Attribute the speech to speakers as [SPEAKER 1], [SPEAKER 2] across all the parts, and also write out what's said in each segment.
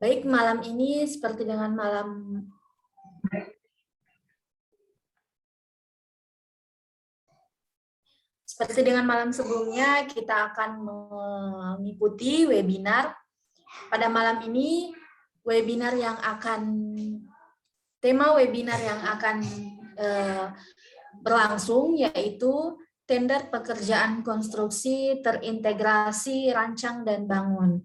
[SPEAKER 1] Baik, malam ini seperti dengan malam sebelumnya, kita akan mengikuti webinar. Pada malam ini, tema webinar yang akan berlangsung yaitu tender pekerjaan konstruksi terintegrasi rancang dan bangun.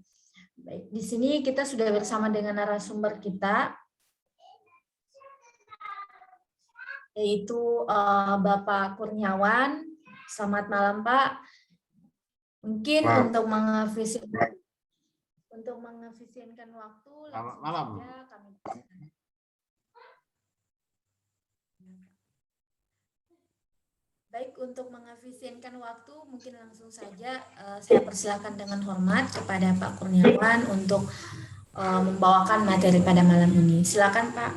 [SPEAKER 1] Baik, di sini kita sudah bersama dengan narasumber kita, yaitu Bapak Kurniawan. Selamat malam, Pak. Mungkin untuk mengefisienkan waktu, langsung saja kami. Baik, untuk mengefisienkan waktu, mungkin langsung saja saya persilakan dengan hormat kepada Pak Kurniawan untuk membawakan materi pada malam ini. Silakan, Pak.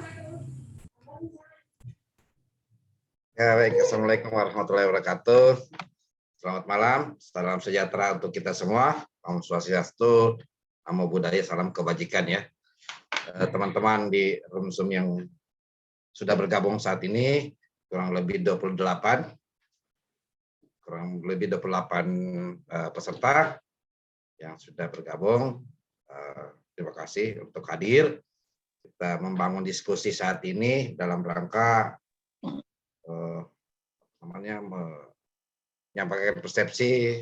[SPEAKER 2] Ya, baik. Assalamualaikum warahmatullahi wabarakatuh. Selamat malam, salam sejahtera untuk kita semua. Om Swastiastu, Namo Buddhaya, salam kebajikan ya. Teman-teman di room Zoom yang sudah bergabung saat ini, kurang lebih 28 peserta yang sudah bergabung. Terima kasih untuk hadir. Kita membangun diskusi saat ini dalam rangka menyampaikan persepsi,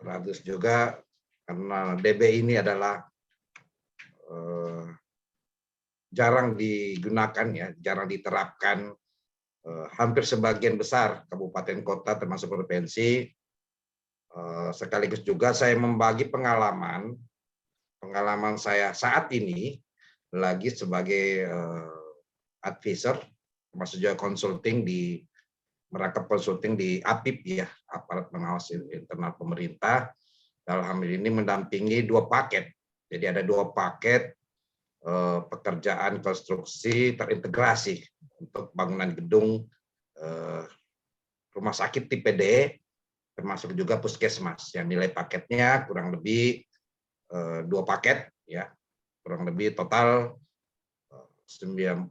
[SPEAKER 2] terus juga karena DB ini adalah jarang digunakan ya, jarang diterapkan. Hampir sebagian besar kabupaten kota termasuk provinsi. Sekaligus juga saya membagi pengalaman saya saat ini lagi sebagai advisor, termasuk juga konsulting merangkap konsulting di APIP ya, Aparat Pengawas Internal Pemerintah. Dalam hal ini mendampingi 2 paket. Jadi ada 2 paket pekerjaan konstruksi terintegrasi untuk bangunan gedung rumah sakit tipe D, termasuk juga puskesmas. Yang nilai paketnya kurang lebih 2 paket ya, kurang lebih total 100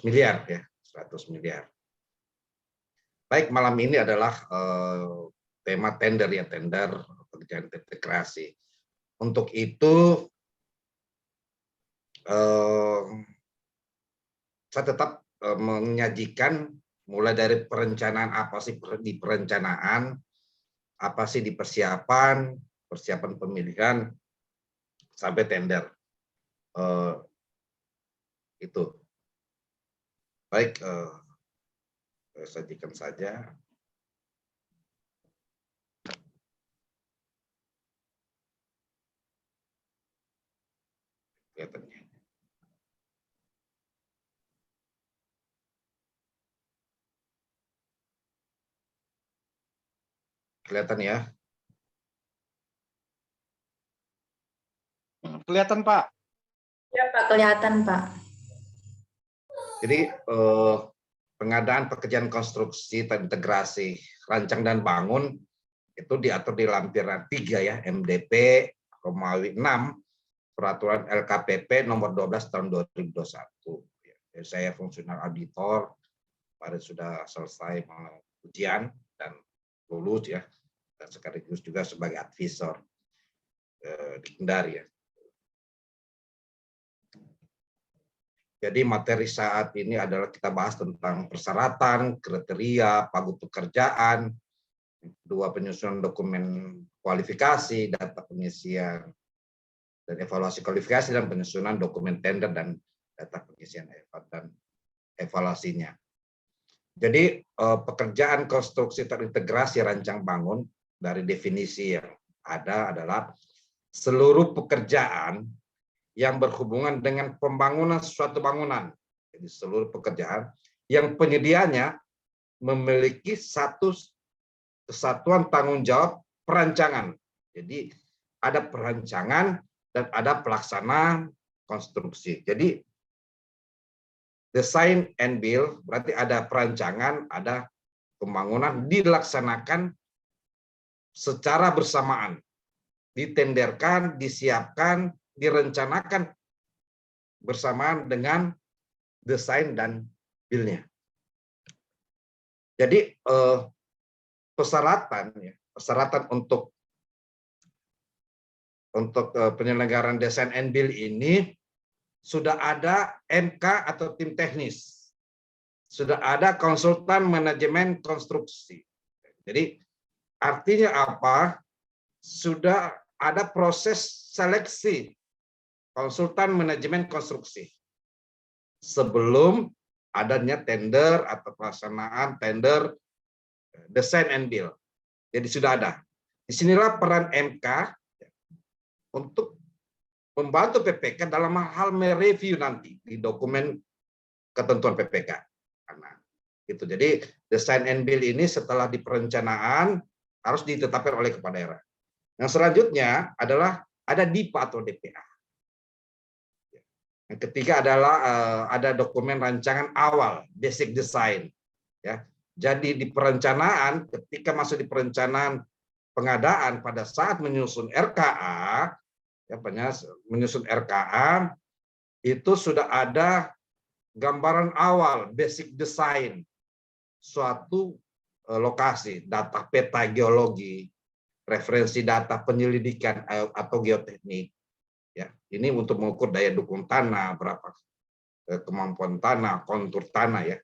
[SPEAKER 2] miliar ya, 100 miliar. Baik, malam ini adalah tema tender ya, tender pekerjaan integrasi. Untuk itu saya tetap menyajikan mulai dari perencanaan, apa sih di perencanaan, apa sih di persiapan pemilihan, sampai tender. Itu. Baik, saya sajikan saja. Kelihatannya. Kelihatan ya?
[SPEAKER 3] Kelihatan, Pak.
[SPEAKER 1] Ya, Pak, kelihatan, Pak.
[SPEAKER 2] Jadi pengadaan pekerjaan konstruksi terintegrasi rancang dan bangun itu diatur di lampiran 3 ya, MDP Romawi 6 Peraturan LKPP nomor 12 tahun 2021. Jadi saya fungsional auditor, kemarin sudah selesai ujian dan lulus ya, dan sekaligus juga sebagai advisor di Kendari ya. Jadi materi saat ini adalah kita bahas tentang persyaratan, kriteria, pagu pekerjaan, 2 penyusunan dokumen kualifikasi, data pengisian dan evaluasi kualifikasi, dan penyusunan dokumen tender dan data pengisian dan evaluasinya. Jadi pekerjaan konstruksi terintegrasi rancang bangun dari definisi yang ada adalah seluruh pekerjaan yang berhubungan dengan pembangunan suatu bangunan. Jadi seluruh pekerjaan yang penyedianya memiliki satu kesatuan tanggung jawab perancangan. Jadi ada perancangan dan ada pelaksanaan konstruksi. Jadi design and build berarti ada perancangan, ada pembangunan dilaksanakan secara bersamaan, ditenderkan, disiapkan, direncanakan bersamaan dengan desain dan build-nya. Jadi persyaratan untuk penyelenggaraan desain and build ini sudah ada MK atau tim teknis, sudah ada konsultan manajemen konstruksi. Jadi artinya apa? Sudah ada proses seleksi konsultan manajemen konstruksi sebelum adanya tender atau pelaksanaan tender desain and build. Jadi sudah ada. Disinilah peran MK untuk membantu PPK dalam hal mereview nanti di dokumen ketentuan PPK. Nah, itu. Jadi desain and build ini setelah di perencanaan harus ditetapkan oleh kepala daerah. Yang selanjutnya adalah ada DIPA atau DPA. Yang ketiga adalah ada dokumen rancangan awal, basic design. Ya, jadi di perencanaan, ketika masuk di perencanaan pengadaan pada saat menyusun RKA, ya, menyusun RKA itu sudah ada gambaran awal, basic design suatu lokasi, data peta geologi, referensi data penyelidikan atau geoteknik. Ya, ini untuk mengukur daya dukung tanah, berapa kemampuan tanah, kontur tanah ya.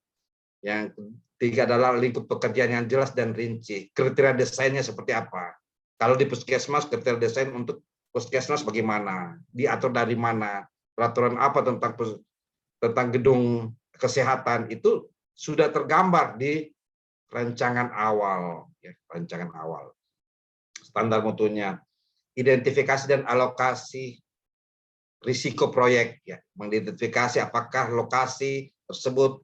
[SPEAKER 2] Yang ketiga adalah lingkup pekerjaan yang jelas dan rinci. Kriteria desainnya seperti apa? Kalau di puskesmas, kriteria desain untuk puskesmas bagaimana? Diatur dari mana? Peraturan apa tentang gedung kesehatan itu sudah tergambar di rancangan awal, ya, rancangan awal. Standar mutunya, identifikasi dan alokasi risiko proyek, ya, mengidentifikasi apakah lokasi tersebut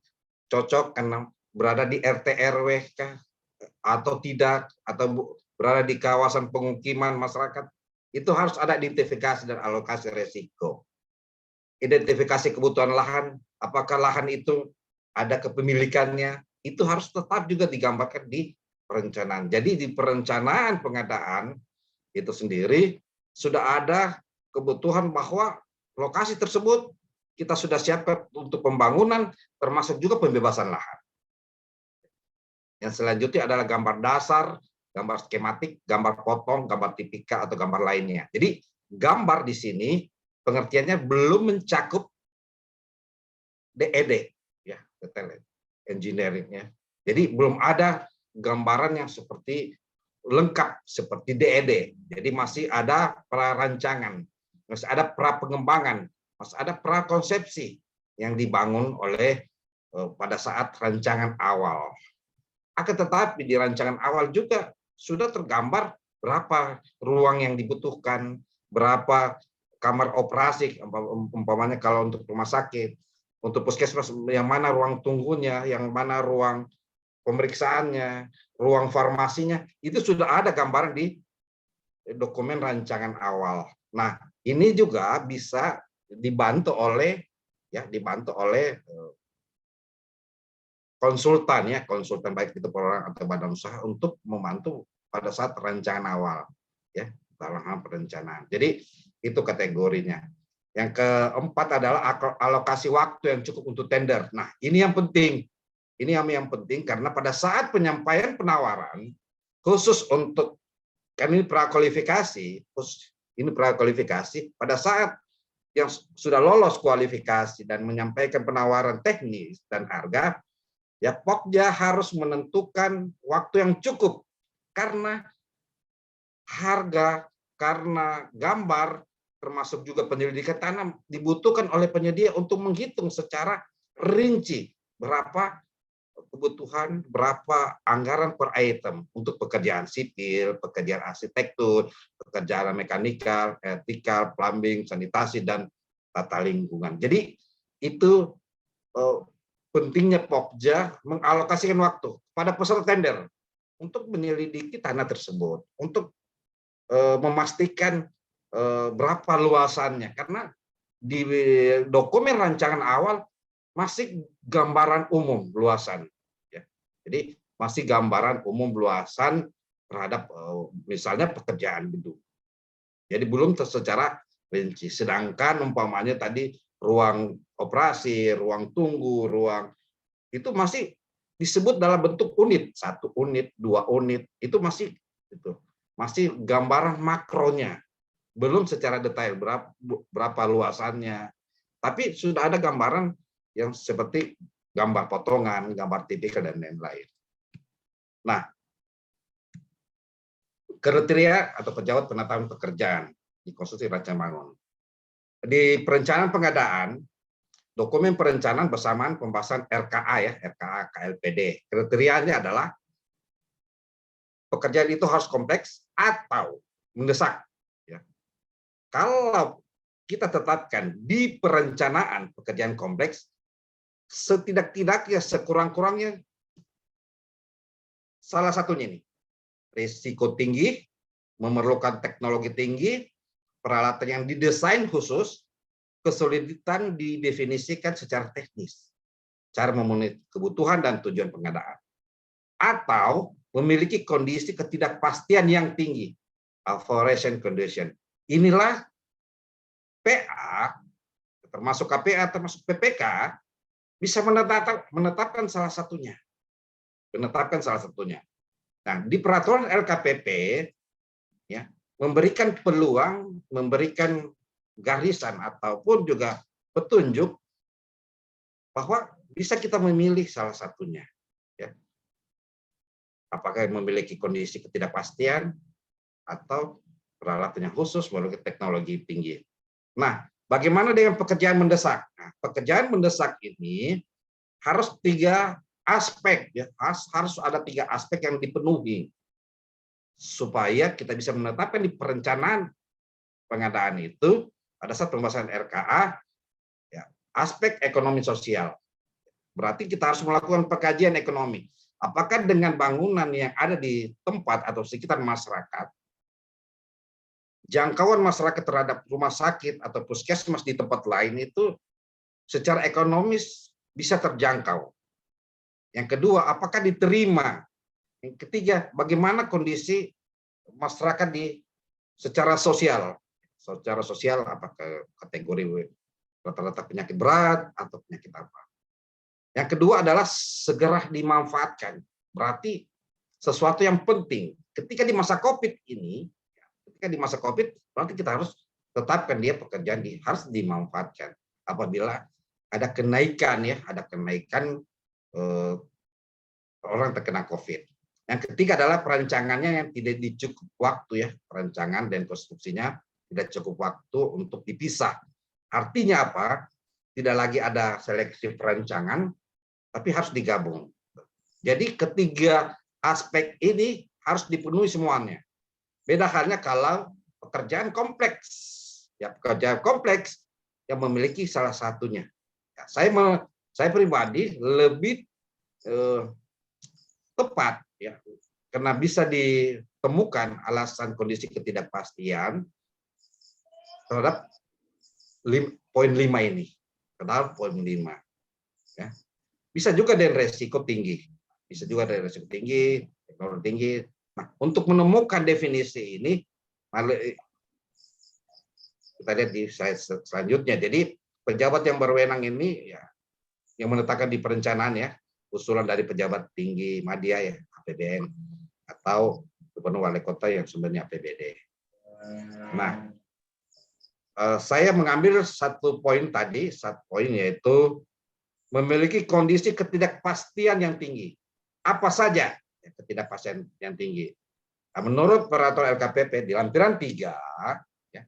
[SPEAKER 2] cocok karena berada di RT RW kah, atau tidak, atau berada di kawasan pemukiman masyarakat. Itu harus ada identifikasi dan alokasi risiko. Identifikasi kebutuhan lahan, apakah lahan itu ada kepemilikannya, itu harus tetap juga digambarkan di perencanaan. Jadi di perencanaan pengadaan itu sendiri sudah ada kebutuhan bahwa lokasi tersebut kita sudah siapkan untuk pembangunan, termasuk juga pembebasan lahan. Yang selanjutnya adalah gambar dasar, gambar skematik, gambar potong, gambar tipikal atau gambar lainnya. Jadi gambar di sini pengertiannya belum mencakup DED, ya, detail engineering-nya. Jadi belum ada gambaran yang seperti lengkap seperti DED. Jadi masih ada prarancangan, masih ada prapengembangan, masih ada prakonsepsi yang dibangun oleh pada saat rancangan awal. Akan tetapi di rancangan awal juga sudah tergambar berapa ruang yang dibutuhkan, berapa kamar operasi, umpamanya kalau untuk rumah sakit, untuk puskesmas yang mana ruang tunggunya, yang mana ruang pemeriksaannya, ruang farmasinya, itu sudah ada gambaran di dokumen rancangan awal. Nah, ini juga bisa dibantu oleh konsultan, ya, konsultan baik itu perorangan atau badan usaha untuk membantu pada saat rancangan awal, ya, dalam hal perencanaan. Jadi itu kategorinya. Yang keempat adalah alokasi waktu yang cukup untuk tender. Nah, ini yang penting. Ini yang penting karena pada saat penyampaian penawaran khusus untuk kami prakualifikasi, pada saat yang sudah lolos kualifikasi dan menyampaikan penawaran teknis dan harga, ya Pokja harus menentukan waktu yang cukup karena harga, karena gambar, termasuk juga penyelidikan tanah dibutuhkan oleh penyedia untuk menghitung secara rinci berapa kebutuhan, berapa anggaran per item untuk pekerjaan sipil, pekerjaan arsitektur, pekerjaan mekanikal, etikal, plumbing, sanitasi, dan tata lingkungan. Jadi itu pentingnya Pokja mengalokasikan waktu pada peserta tender untuk menyelidiki tanah tersebut, untuk memastikan berapa luasannya, karena di dokumen rancangan awal masih gambaran umum luasan, ya. Jadi masih gambaran umum luasan terhadap misalnya pekerjaan gedung. Jadi belum secara rinci. Sedangkan umpamanya tadi ruang operasi, ruang tunggu, ruang itu masih disebut dalam bentuk unit, 1 unit, 2 unit, itu masih gambaran makronya, belum secara detail berapa luasannya, tapi sudah ada gambaran yang seperti gambar potongan, gambar tipikal dan lain-lain. Nah, kriteria atau pejabat penetapan pekerjaan di konstruksi rancangan bangun. Di perencanaan pengadaan, dokumen perencanaan bersamaan pembahasan RKA ya, RKA KLPD. Kriterianya adalah pekerjaan itu harus kompleks atau mendesak. Ya. Kalau kita tetapkan di perencanaan pekerjaan kompleks, setidak-tidaknya sekurang-kurangnya salah satunya ini, risiko tinggi, memerlukan teknologi tinggi, peralatan yang didesain khusus, kesulitan didefinisikan secara teknis, cara memenuhi kebutuhan dan tujuan pengadaan, atau memiliki kondisi ketidakpastian yang tinggi, variation condition. Inilah PA, termasuk KPA, termasuk PPK, bisa menetapkan salah satunya. Nah, di peraturan LKPP, ya, memberikan peluang, memberikan garisan ataupun juga petunjuk bahwa bisa kita memilih salah satunya. Ya. Apakah memiliki kondisi ketidakpastian atau peralatan yang khusus memiliki teknologi tinggi. Nah, bagaimana dengan pekerjaan mendesak? Nah, pekerjaan mendesak ini harus 3 aspek, ya, harus ada 3 aspek yang dipenuhi supaya kita bisa menetapkan di perencanaan pengadaan itu pada saat pembahasan RKA, ya, aspek ekonomi sosial. Berarti kita harus melakukan pengkajian ekonomi. Apakah dengan bangunan yang ada di tempat atau sekitar masyarakat, jangkauan masyarakat terhadap rumah sakit atau puskesmas di tempat lain itu secara ekonomis bisa terjangkau. Yang kedua, apakah diterima? Yang ketiga, bagaimana kondisi masyarakat secara sosial? Secara sosial, apakah kategori rata-rata penyakit berat atau penyakit apa? Yang kedua adalah segera dimanfaatkan. Berarti sesuatu yang penting. Ketika di masa COVID ini, berarti kita harus tetapkan dia pekerjaan harus dimanfaatkan. Apabila ada kenaikan orang terkena COVID. Yang ketiga adalah perancangannya yang tidak cukup waktu ya, perancangan dan konstruksinya tidak cukup waktu untuk dipisah. Artinya apa? Tidak lagi ada seleksi perancangan, tapi harus digabung. Jadi ketiga aspek ini harus dipenuhi semuanya. Beda halnya kalau pekerjaan kompleks. Ya, pekerjaan kompleks yang memiliki salah satunya. Ya, saya pribadi lebih tepat ya, karena bisa ditemukan alasan kondisi ketidakpastian terhadap poin 5 ini. Terhadap poin 5. Ya. Bisa juga dengan resiko tinggi. Teknologi tinggi. Nah, untuk menemukan definisi ini, kita lihat di slide selanjutnya. Jadi pejabat yang berwenang ini ya, yang menetapkan di perencanaan ya, usulan dari pejabat tinggi media ya, APBN, atau gubernur wali kota yang sumbernya APBD. Nah, saya mengambil satu poin yaitu memiliki kondisi ketidakpastian yang tinggi. Apa saja ketidakpastian yang tinggi? Nah, menurut peraturan LKPP di lampiran 3, ya,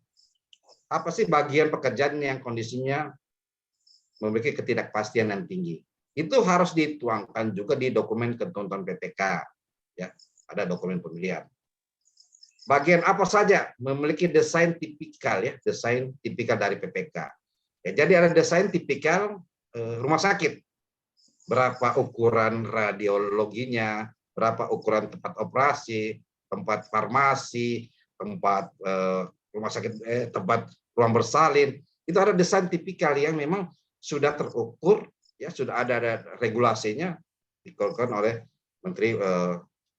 [SPEAKER 2] apa sih bagian pekerjaan yang kondisinya memiliki ketidakpastian yang tinggi? Itu harus dituangkan juga di dokumen ketentuan PPK. Ya, ada dokumen pemilihan. Bagian apa saja memiliki desain tipikal ya, desain tipikal dari PPK. Ya, jadi ada desain tipikal rumah sakit, berapa ukuran radiologinya, berapa ukuran tempat operasi, tempat farmasi, tempat rumah sakit, tempat ruang bersalin, itu ada desain tipikal yang memang sudah terukur, ya sudah ada regulasinya dikeluarkan oleh Menteri,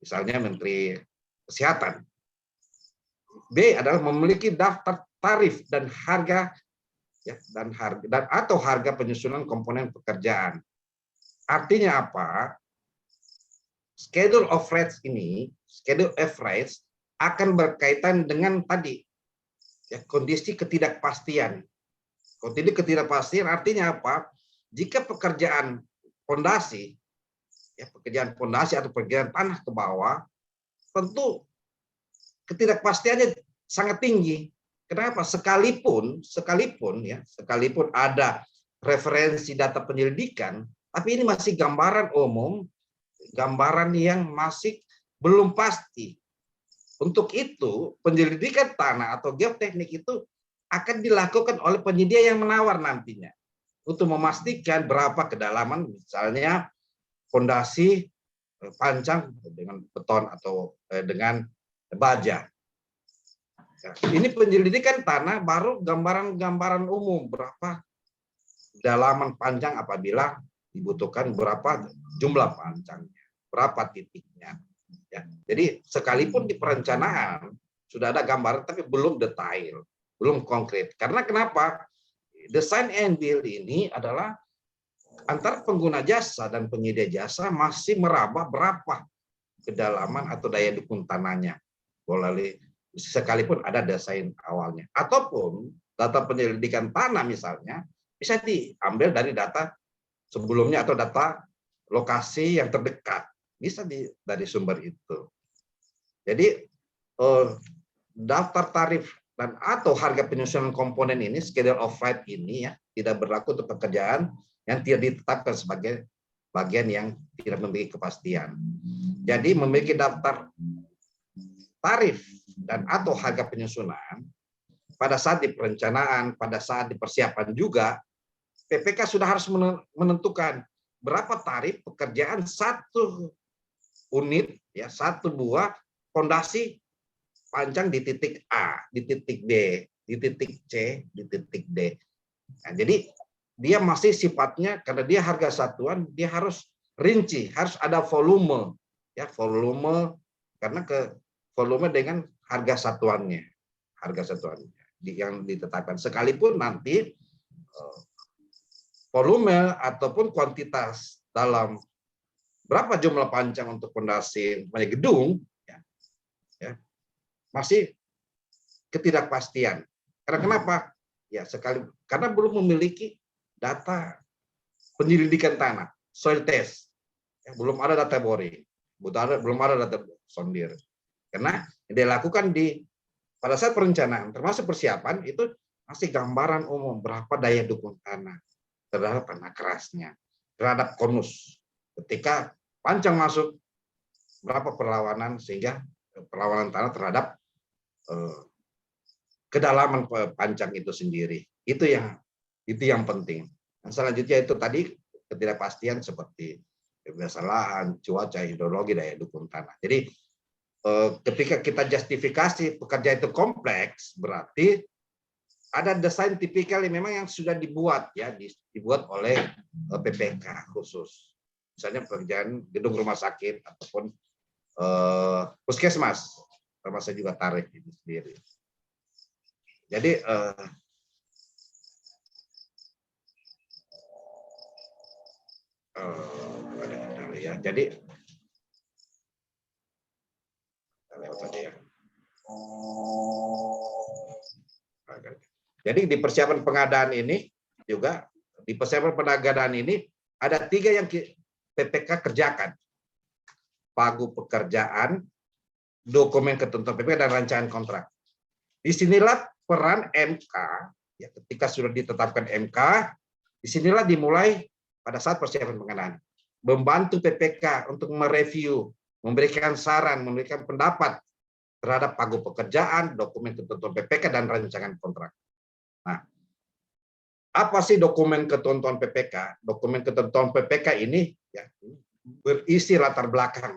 [SPEAKER 2] misalnya Menteri Kesehatan. B adalah memiliki daftar tarif dan harga ya, dan atau harga penyusunan komponen pekerjaan. Artinya apa? Schedule of rates ini, schedule of rates akan berkaitan dengan tadi ya, kondisi ketidakpastian. Kondisi ketidakpastian artinya apa? Jika pekerjaan fondasi, ya, pekerjaan fondasi atau pekerjaan tanah ke bawah, tentu ketidakpastiannya sangat tinggi. Kenapa? Sekalipun ada referensi data penyelidikan, tapi ini masih gambaran umum, gambaran yang masih belum pasti. Untuk itu, penyelidikan tanah atau geoteknik itu akan dilakukan oleh penyedia yang menawar nantinya untuk memastikan berapa kedalaman, misalnya fondasi pancang dengan beton atau dengan baja. Ini penyelidikan tanah baru gambaran-gambaran umum, berapa kedalaman panjang apabila dibutuhkan, berapa jumlah pancangnya, berapa titiknya. Ya, jadi sekalipun di perencanaan sudah ada gambaran, tapi belum detail, belum konkret. Karena kenapa? Design and build ini adalah antara pengguna jasa dan penyedia jasa masih meraba berapa kedalaman atau daya dukung tanahnya. Boleh sekalipun ada desain awalnya. Ataupun data penyelidikan tanah misalnya bisa diambil dari data sebelumnya atau data lokasi yang terdekat. Bisa dari sumber itu. Jadi daftar tarif dan atau harga penyusunan komponen ini, schedule of rate ini ya, tidak berlaku untuk pekerjaan yang tidak ditetapkan sebagai bagian yang tidak memiliki kepastian. Jadi memiliki daftar tarif dan atau harga penyusunan pada saat di perencanaan, pada saat di persiapan juga, PPK sudah harus menentukan berapa tarif pekerjaan satu unit, ya, satu buah fondasi panjang di titik A, di titik B, di titik C, di titik D. Nah, jadi dia masih sifatnya, karena dia harga satuan, dia harus rinci, harus ada volume, ya, volume, karena volume dengan harga satuannya yang ditetapkan. Sekalipun nanti volume ataupun kuantitas dalam berapa jumlah panjang untuk fondasi gedung, ya, masih ketidakpastian. Karena kenapa? Ya, karena belum memiliki data penyelidikan tanah, soil test, ya, belum ada data boring, belum ada data sondir. Karena yang dilakukan pada saat perencanaan, termasuk persiapan, itu masih gambaran umum berapa daya dukung tanah terhadap tanah kerasnya, terhadap konus. Ketika pancang masuk, berapa perlawanan, sehingga perlawanan tanah terhadap kedalaman pancang itu sendiri. Itu yang penting. Yang selanjutnya itu tadi ketidakpastian seperti kebebasan lahan, cuaca, hidrologi, daya dukung tanah. Jadi ketika kita justifikasi pekerjaan itu kompleks, berarti ada desain tipikal yang memang yang sudah dibuat, ya, dibuat oleh PPK khusus. Misalnya pekerjaan gedung rumah sakit ataupun puskesmas, termasuk juga tarif itu sendiri. Jadi ya, jadi di persiapan pengadaan ini juga, di persiapan pengadaan ini ada 3 yang PPK kerjakan: pagu pekerjaan, dokumen ketentuan PPK, dan rancangan kontrak. Disinilah peran MK, ya, ketika sudah ditetapkan MK, disinilah dimulai pada saat persiapan pengadaan, membantu PPK untuk mereview, memberikan saran, memberikan pendapat terhadap pagu pekerjaan, dokumen ketentuan PPK, dan rancangan kontrak. Nah, apa sih dokumen ketentuan PPK? Dokumen ketentuan PPK ini, ya, berisi latar belakang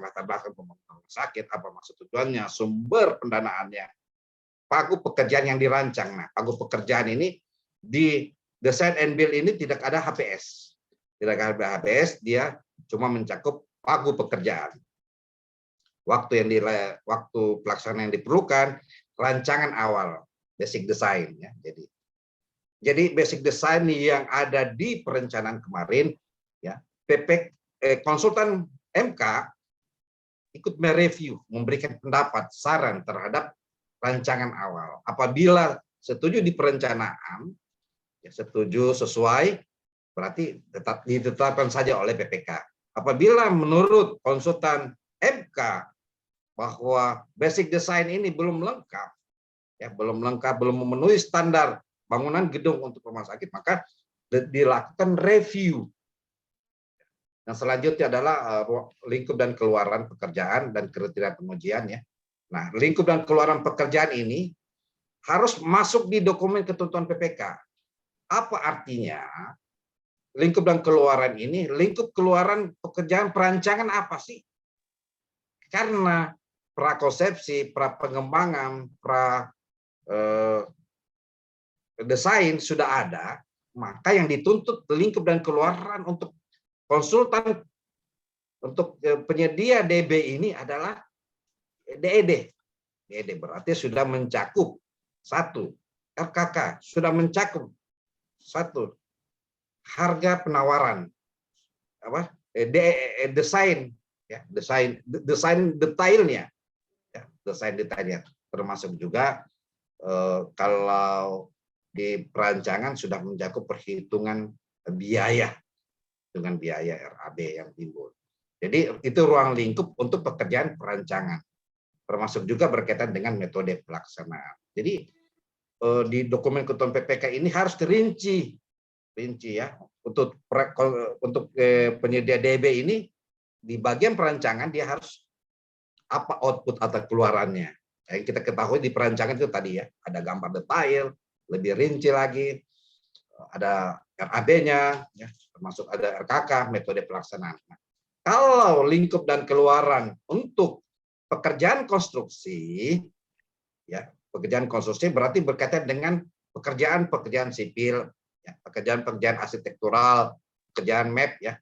[SPEAKER 2] pembangunan sakit, apa maksud tujuannya, sumber pendanaannya, pagu pekerjaan yang dirancang. Nah, pagu pekerjaan ini di design and build ini tidak ada HPS. Tidak ada HPS, dia cuma mencakup pagu pekerjaan. Waktu pelaksanaan yang diperlukan, rancangan awal, basic design, ya. Jadi Jadi basic design yang ada di perencanaan kemarin, ya, konsultan MK ikut mereview, memberikan pendapat, saran terhadap rancangan awal. Apabila setuju di perencanaan, ya, setuju sesuai, berarti tetap ditetapkan saja oleh PPK. Apabila menurut konsultan MK bahwa basic design ini belum lengkap, ya, belum memenuhi standar bangunan gedung untuk rumah sakit, maka dilakukan review. Yang selanjutnya adalah lingkup dan keluaran pekerjaan dan kriteria pengujian, ya. Nah, lingkup dan keluaran pekerjaan ini harus masuk di dokumen ketentuan PPK. Apa artinya? Lingkup dan keluaran ini, lingkup keluaran pekerjaan perancangan apa sih? Karena prakonsepsi, pra pengembangan, pra desain sudah ada, maka yang dituntut lingkup dan keluaran untuk konsultan, untuk penyedia DB ini adalah DED. DED berarti sudah mencakup satu, RKK sudah mencakup satu, harga penawaran, apa, desain, ya, desain detailnya, ya, desain detailnya, termasuk juga kalau di perancangan sudah mencakup perhitungan biaya dengan biaya RAB yang timbul. Jadi itu ruang lingkup untuk pekerjaan perancangan, termasuk juga berkaitan dengan metode pelaksanaan. Jadi di dokumen ketentuan PPK ini harus rinci, ya, untuk penyedia DB ini di bagian perancangan dia harus apa output atau keluarannya. Yang kita ketahui di perancangan itu tadi, ya, ada gambar detail, lebih rinci lagi, ada RAB-nya, ya, termasuk ada RKK, metode pelaksanaan. Nah, kalau lingkup dan keluaran untuk pekerjaan konstruksi, ya, pekerjaan konstruksi berarti berkaitan dengan pekerjaan sipil, ya, pekerjaan arsitektural, pekerjaan map, ya,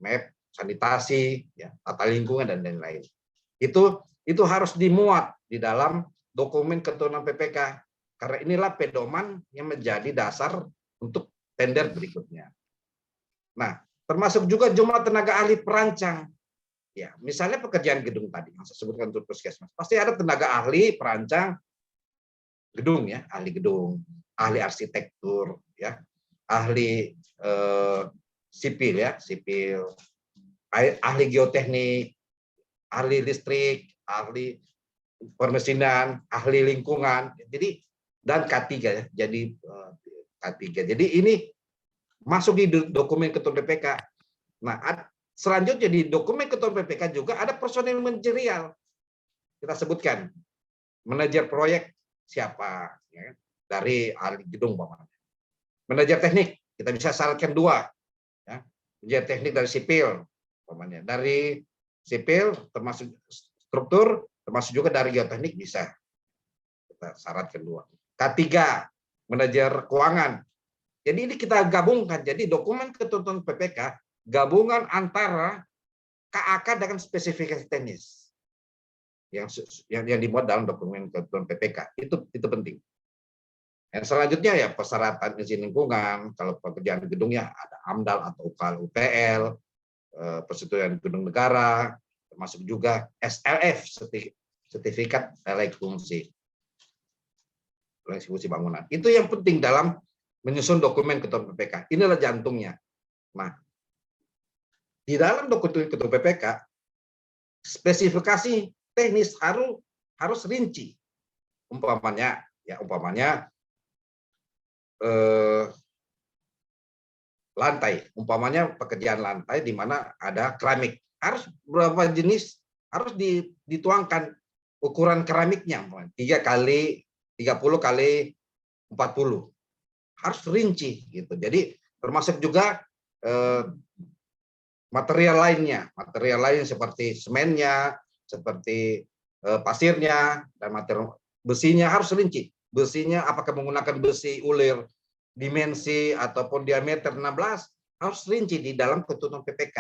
[SPEAKER 2] map, sanitasi, ya, tata lingkungan dan lain-lain. Itu harus dimuat di dalam dokumen ketentuan PPK, karena inilah pedoman yang menjadi dasar untuk tender berikutnya. Nah, termasuk juga jumlah tenaga ahli perancang. Ya, misalnya pekerjaan gedung tadi yang saya sebutkan untuk puskesmas, pasti ada tenaga ahli perancang gedung, ya, ahli gedung, ahli arsitektur, ya, ahli sipil, ya, sipil, ahli geoteknik, ahli listrik, ahli permesinan, ahli lingkungan, jadi dan K3, ya, jadi K3. Jadi ini masuk di dokumen ketentuan PPK. Nah, selanjutnya di dokumen ketentuan PPK juga ada personil manajerial. Kita sebutkan manajer proyek siapa, ya, dari ahli gedung, manajer teknik kita bisa syaratkan 2, ya, manajer teknik dari sipil, dari sipil termasuk struktur, termasuk juga dari geoteknik bisa kita syaratkan 2. K3 manajer keuangan. Jadi ini kita gabungkan, jadi dokumen ketentuan PPK gabungan antara KAK dengan spesifikasi teknis yang dimuat dalam dokumen ketentuan PPK. Itu penting. Yang selanjutnya, ya, persyaratan izin lingkungan. Kalau pekerjaan gedungnya ada AMDAL atau UPL, persetujuan gedung negara, termasuk juga SLF, sertifikat layak fungsi bangunan. Itu yang penting dalam menyusun dokumen ketentuan PPK. Inilah jantungnya. Nah, di dalam dokumen ketentuan PPK, spesifikasi teknis harus rinci. Umpamanya lantai, umpamanya pekerjaan lantai di mana ada keramik, harus berapa jenis, harus dituangkan ukuran keramiknya, 3 kali 30 kali 40, harus rinci gitu. Jadi termasuk juga material lain seperti semennya, seperti pasirnya, dan material besinya harus rinci. Besinya apakah menggunakan besi ulir dimensi ataupun diameter 16, harus rinci di dalam ketentuan PPK.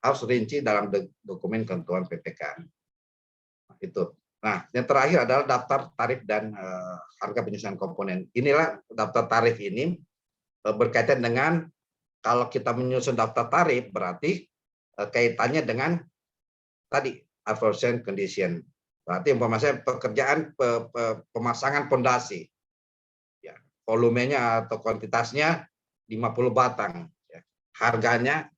[SPEAKER 2] Harus rinci dalam dokumen ketentuan PPK. Nah, itu. Nah, yang terakhir adalah daftar tarif dan harga penyusunan komponen. Inilah daftar tarif ini berkaitan dengan kalau kita menyusun daftar tarif berarti kaitannya dengan tadi adverse condition. Berarti umpamanya pekerjaan pemasangan pondasi, ya, volumenya atau kuantitasnya 50 batang, ya. Harganya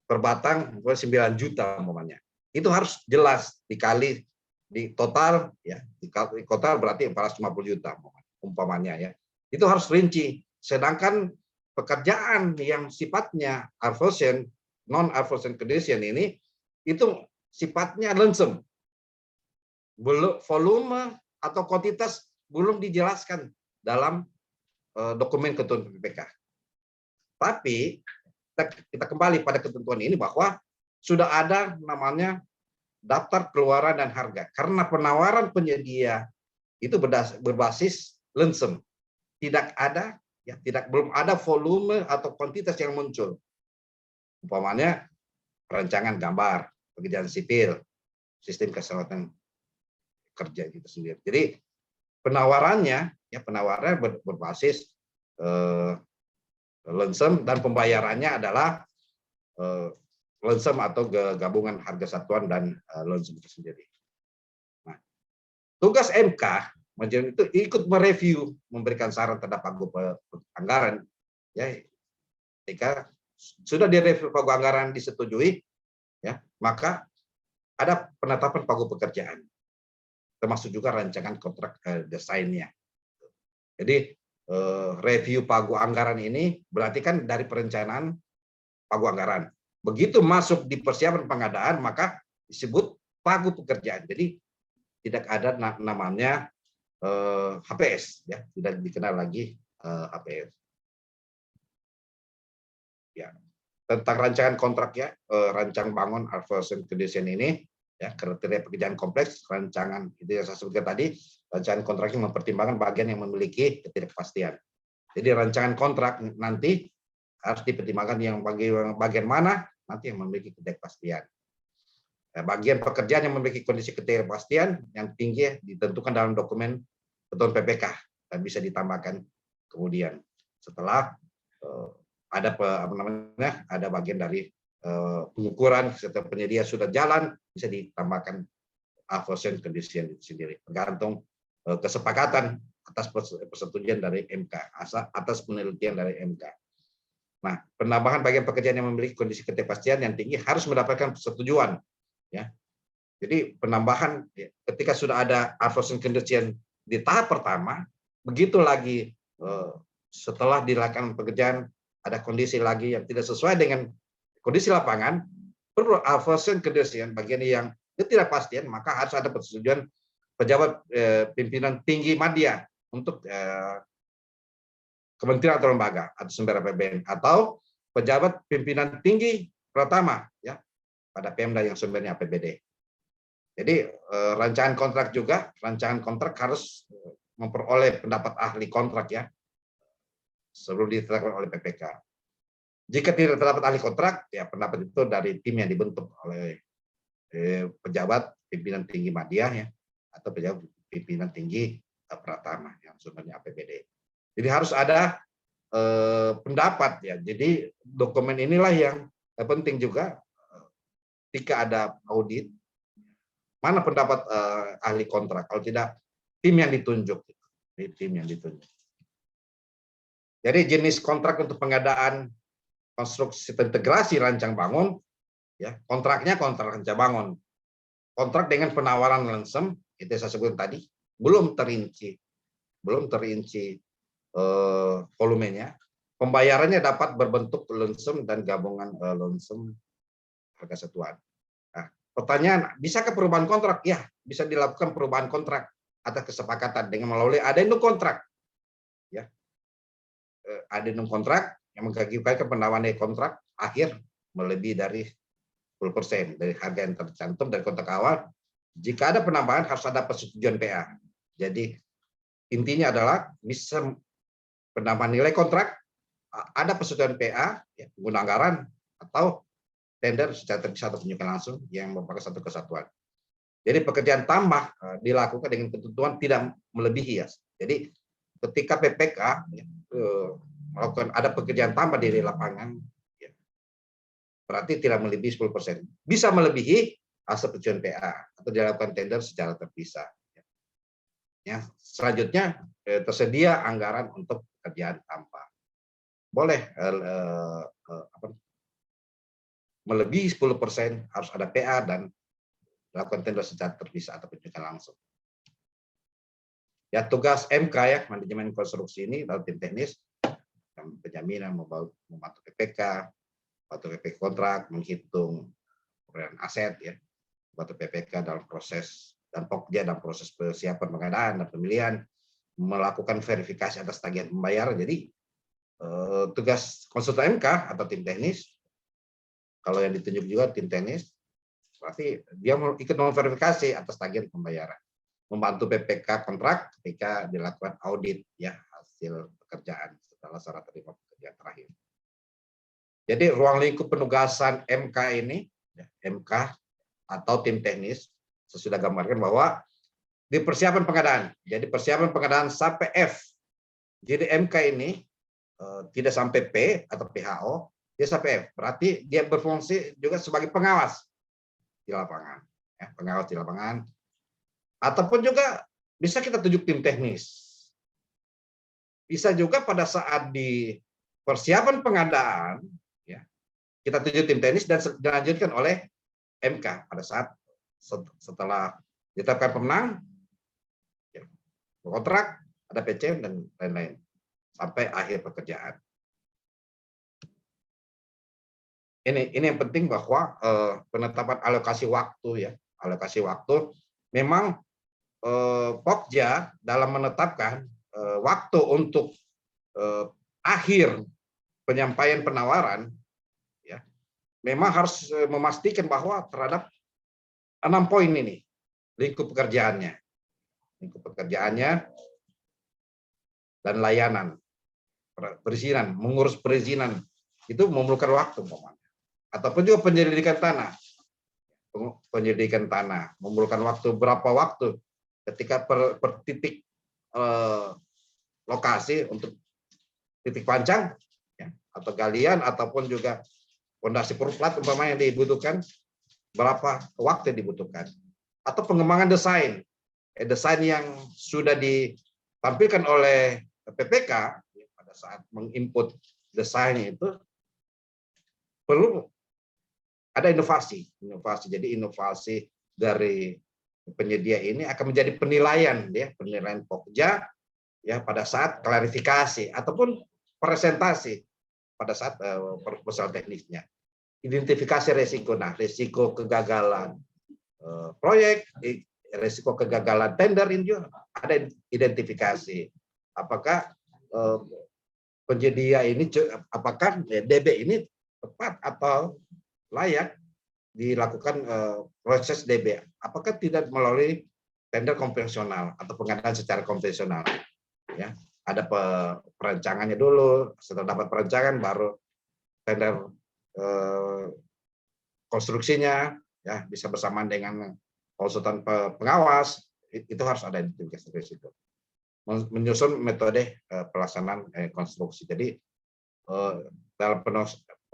[SPEAKER 2] per batang 9 juta umpamanya. Itu harus jelas dikali di total, ya, di total berarti 450 juta umpamanya, ya. Itu harus rinci. Sedangkan pekerjaan yang sifatnya adverse non adverse condition ini itu sifatnya lump, belum volume atau kuantitas belum dijelaskan dalam dokumen ketentuan PPK. Tapi kita kembali pada ketentuan ini bahwa sudah ada namanya daftar keluaran dan harga. Karena penawaran penyedia itu berbasis lump, tidak ada, ya, belum ada volume atau kuantitas yang muncul. Umpamanya perancangan gambar, pekerjaan sipil, sistem keselamatan kerja itu sendiri. Jadi penawarannya, ya, berbasis lump dan pembayarannya adalah lump atau gabungan harga satuan dan lump itu sendiri. Nah, tugas MK itu ikut mereview, memberikan saran terhadap pagu anggaran, ya, ketika sudah direview pagu anggaran disetujui, ya, maka ada penetapan pagu pekerjaan, termasuk juga rancangan kontrak desainnya. Jadi review pagu anggaran ini berarti kan dari perencanaan pagu anggaran. Begitu masuk di persiapan pengadaan, maka disebut pagu pekerjaan. Jadi tidak ada namanya HPS, ya, tidak dikenal lagi HPS. Ya, tentang rancangan kontrak, ya, rancang bangun adverse condition ini, ya, kriteria pekerjaan kompleks, rancangan itu yang saya sebutkan tadi, rancangan kontraknya mempertimbangkan bagian yang memiliki ketidakpastian. Jadi rancangan kontrak nanti harus dipertimbangkan yang bagian mana nanti yang memiliki ketidakpastian. Bagian pekerjaan yang memiliki kondisi ketidakpastian yang tinggi ditentukan dalam dokumen ketentuan PPK dan bisa ditambahkan kemudian setelah ada bagian dari pengukuran serta penyedia sudah jalan bisa ditambahkan adverse condition itu sendiri tergantung kesepakatan atas persetujuan dari MK, atas penelitian dari MK. Nah, penambahan bagian pekerjaan yang memiliki kondisi ketidakpastian yang tinggi harus mendapatkan persetujuan, ya. Jadi penambahan, ya, ketika sudah ada adverse condition di tahap pertama, begitu lagi setelah dilakukan pekerjaan ada kondisi lagi yang tidak sesuai dengan kondisi lapangan, perlu adverse condition bagian yang ketidakpastian, maka harus ada persetujuan pejabat pimpinan tinggi media untuk kementerian atau lembaga atau sumber APBN atau pejabat pimpinan tinggi pertama, ya, pada Pemda yang sumbernya APBD. Jadi rancangan kontrak harus memperoleh pendapat ahli kontrak, ya, sebelum ditetapkan oleh PPK. Jika tidak terdapat ahli kontrak, ya, pendapat itu dari tim yang dibentuk oleh pejabat pimpinan tinggi media, ya, atau pejabat pimpinan tinggi Pratama yang sumbernya APBD. Jadi harus ada pendapat, ya. Jadi dokumen inilah yang penting juga ketika ada audit, mana pendapat ahli kontrak. Kalau tidak, tim yang ditunjuk. Jadi jenis kontrak untuk pengadaan konstruksi integrasi rancang bangun, ya, kontraknya kontrak rancang bangun. Kontrak dengan penawaran lump, itu saya sebut tadi, belum terinci volumenya. Pembayarannya dapat berbentuk lump dan gabungan lump harga satuan. Nah, pertanyaan, bisakah perubahan kontrak? Ya, bisa dilakukan perubahan kontrak atas kesepakatan dengan melalui addendum kontrak. Ya, addendum kontrak yang mengakibatkan penawaran kontrak akhir melebihi dari 10% dari harga yang tercantum dari kontrak awal. Jika ada penambahan harus ada persetujuan PA. Jadi intinya adalah bisa penambahan nilai kontrak, ada persetujuan PA, ya, pengguna anggaran atau tender secara terpisah atau penunjukan langsung yang merupakan satu kesatuan. Jadi pekerjaan tambah dilakukan dengan ketentuan tidak melebihi ya. Jadi ketika PPK melakukan ada pekerjaan tambah di lapangan, ya, berarti tidak melebihi 10%. Bisa melebihi hasil penjualan PA atau dilakukan tender secara terpisah. Ya, selanjutnya tersedia anggaran untuk pekerjaan tambah. Boleh melebihi 10% harus ada PA dan dilakukan tender secara terpisah atau penjualan langsung. Ya, tugas MK ya, manajemen konstruksi ini dalam tim teknis, penjaminan, membantu PPK, membantu PPK kontrak, menghitung peran aset ya, membantu PPK dalam proses dan Pokja dalam proses persiapan pengadaan dan pemilihan, melakukan verifikasi atas tagihan pembayaran. Jadi tugas konsultan MK atau tim teknis, kalau yang ditunjuk juga tim teknis, berarti dia ikut memverifikasi atas tagihan pembayaran, membantu PPK kontrak ketika dilakukan audit ya hasil pekerjaan setelah serah terima pekerjaan terakhir. Jadi ruang lingkup penugasan MK ini, ya, MK atau tim teknis, saya sudah gambarkan bahwa di persiapan pengadaan, jadi persiapan pengadaan sampai F. Jadi MK ini tidak sampai P atau PHO, dia sampai F. Berarti dia berfungsi juga sebagai pengawas di lapangan, ya, pengawas di lapangan. Ataupun juga bisa kita tunjuk tim teknis. Bisa juga pada saat di persiapan pengadaan, ya, kita tunjuk tim teknis dan dilanjutkan oleh MK pada saat setelah ditetapkan pemenang, ya, kontrak, ada PCM dan lain-lain sampai akhir pekerjaan. Ini yang penting bahwa penetapan alokasi waktu ya, alokasi waktu memang Pokja dalam menetapkan waktu untuk akhir penyampaian penawaran, ya, memang harus memastikan bahwa terhadap 6 poin ini lingkup pekerjaannya dan layanan, perizinan, mengurus perizinan itu memerlukan waktu, ataupun juga penyelidikan tanah memerlukan waktu, berapa waktu ketika per titik lokasi untuk titik pancang ya, atau galian ataupun juga fondasi perplat umpamanya yang dibutuhkan, berapa waktu yang dibutuhkan, atau pengembangan desain yang sudah ditampilkan oleh PPK ya, pada saat menginput desainnya itu perlu ada inovasi. Jadi inovasi dari penyedia ini akan menjadi penilaian Pokja ya pada saat klarifikasi ataupun presentasi pada saat proposal teknisnya. Identifikasi resiko, resiko kegagalan proyek, resiko kegagalan tender ini juga ada identifikasi. Apakah penyedia ini, apakah DB ini tepat atau layak dilakukan proses DB, apakah tidak melalui tender konvensional atau pengadaan secara konvensional, ya ada perancangannya dulu, setelah dapat perancangan baru tender konstruksinya, ya bisa bersamaan dengan konsultan pengawas, itu harus ada identifikasi risiko, menyusun metode pelaksanaan konstruksi. Jadi dalam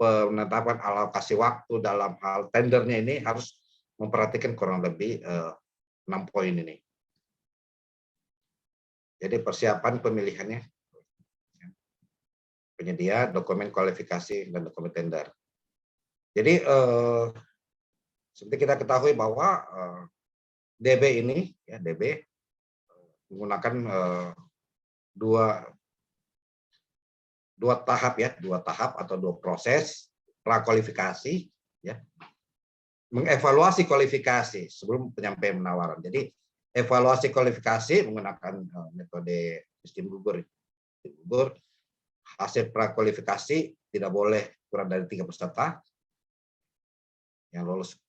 [SPEAKER 2] penetapan alokasi waktu dalam hal tendernya ini harus memperhatikan kurang lebih 6 poin ini. Jadi persiapan pemilihannya, penyedia, dokumen kualifikasi, dan dokumen tender. Jadi seperti kita ketahui bahwa DB ini, ya DB menggunakan dua tahap atau dua proses prakualifikasi, ya, mengevaluasi kualifikasi sebelum penyampaian penawaran. Jadi evaluasi kualifikasi menggunakan metode sistem gugur. Hasil prakualifikasi tidak boleh kurang dari 3 peserta yang lolos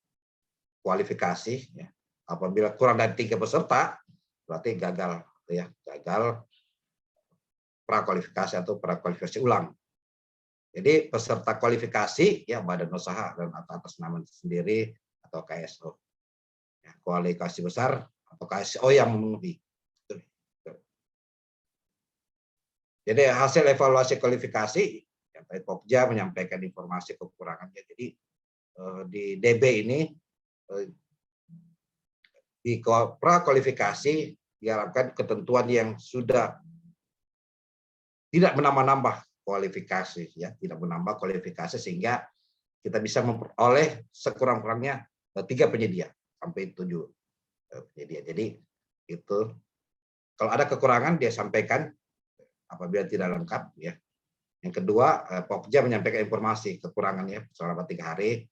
[SPEAKER 2] kualifikasi. Ya. Apabila kurang dari 3 peserta, berarti gagal, ya, gagal prakualifikasi atau prakualifikasi ulang. Jadi peserta kualifikasi ya badan usaha dan atas nama sendiri atau KSO. ya, kualifikasi besar atau KSO yang memenuhi. Jadi hasil evaluasi kualifikasi, yang tadi Pokja menyampaikan informasi kekurangannya. Jadi di DB ini di prakualifikasi diharapkan ketentuan yang sudah tidak menambah-nambah kualifikasi, ya, tidak menambah kualifikasi sehingga kita bisa memperoleh sekurang-kurangnya 3 penyedia sampai 7 penyedia. Jadi itu kalau ada kekurangan dia sampaikan apabila tidak lengkap, ya. Yang kedua, Pokja menyampaikan informasi kekurangannya selama 3 hari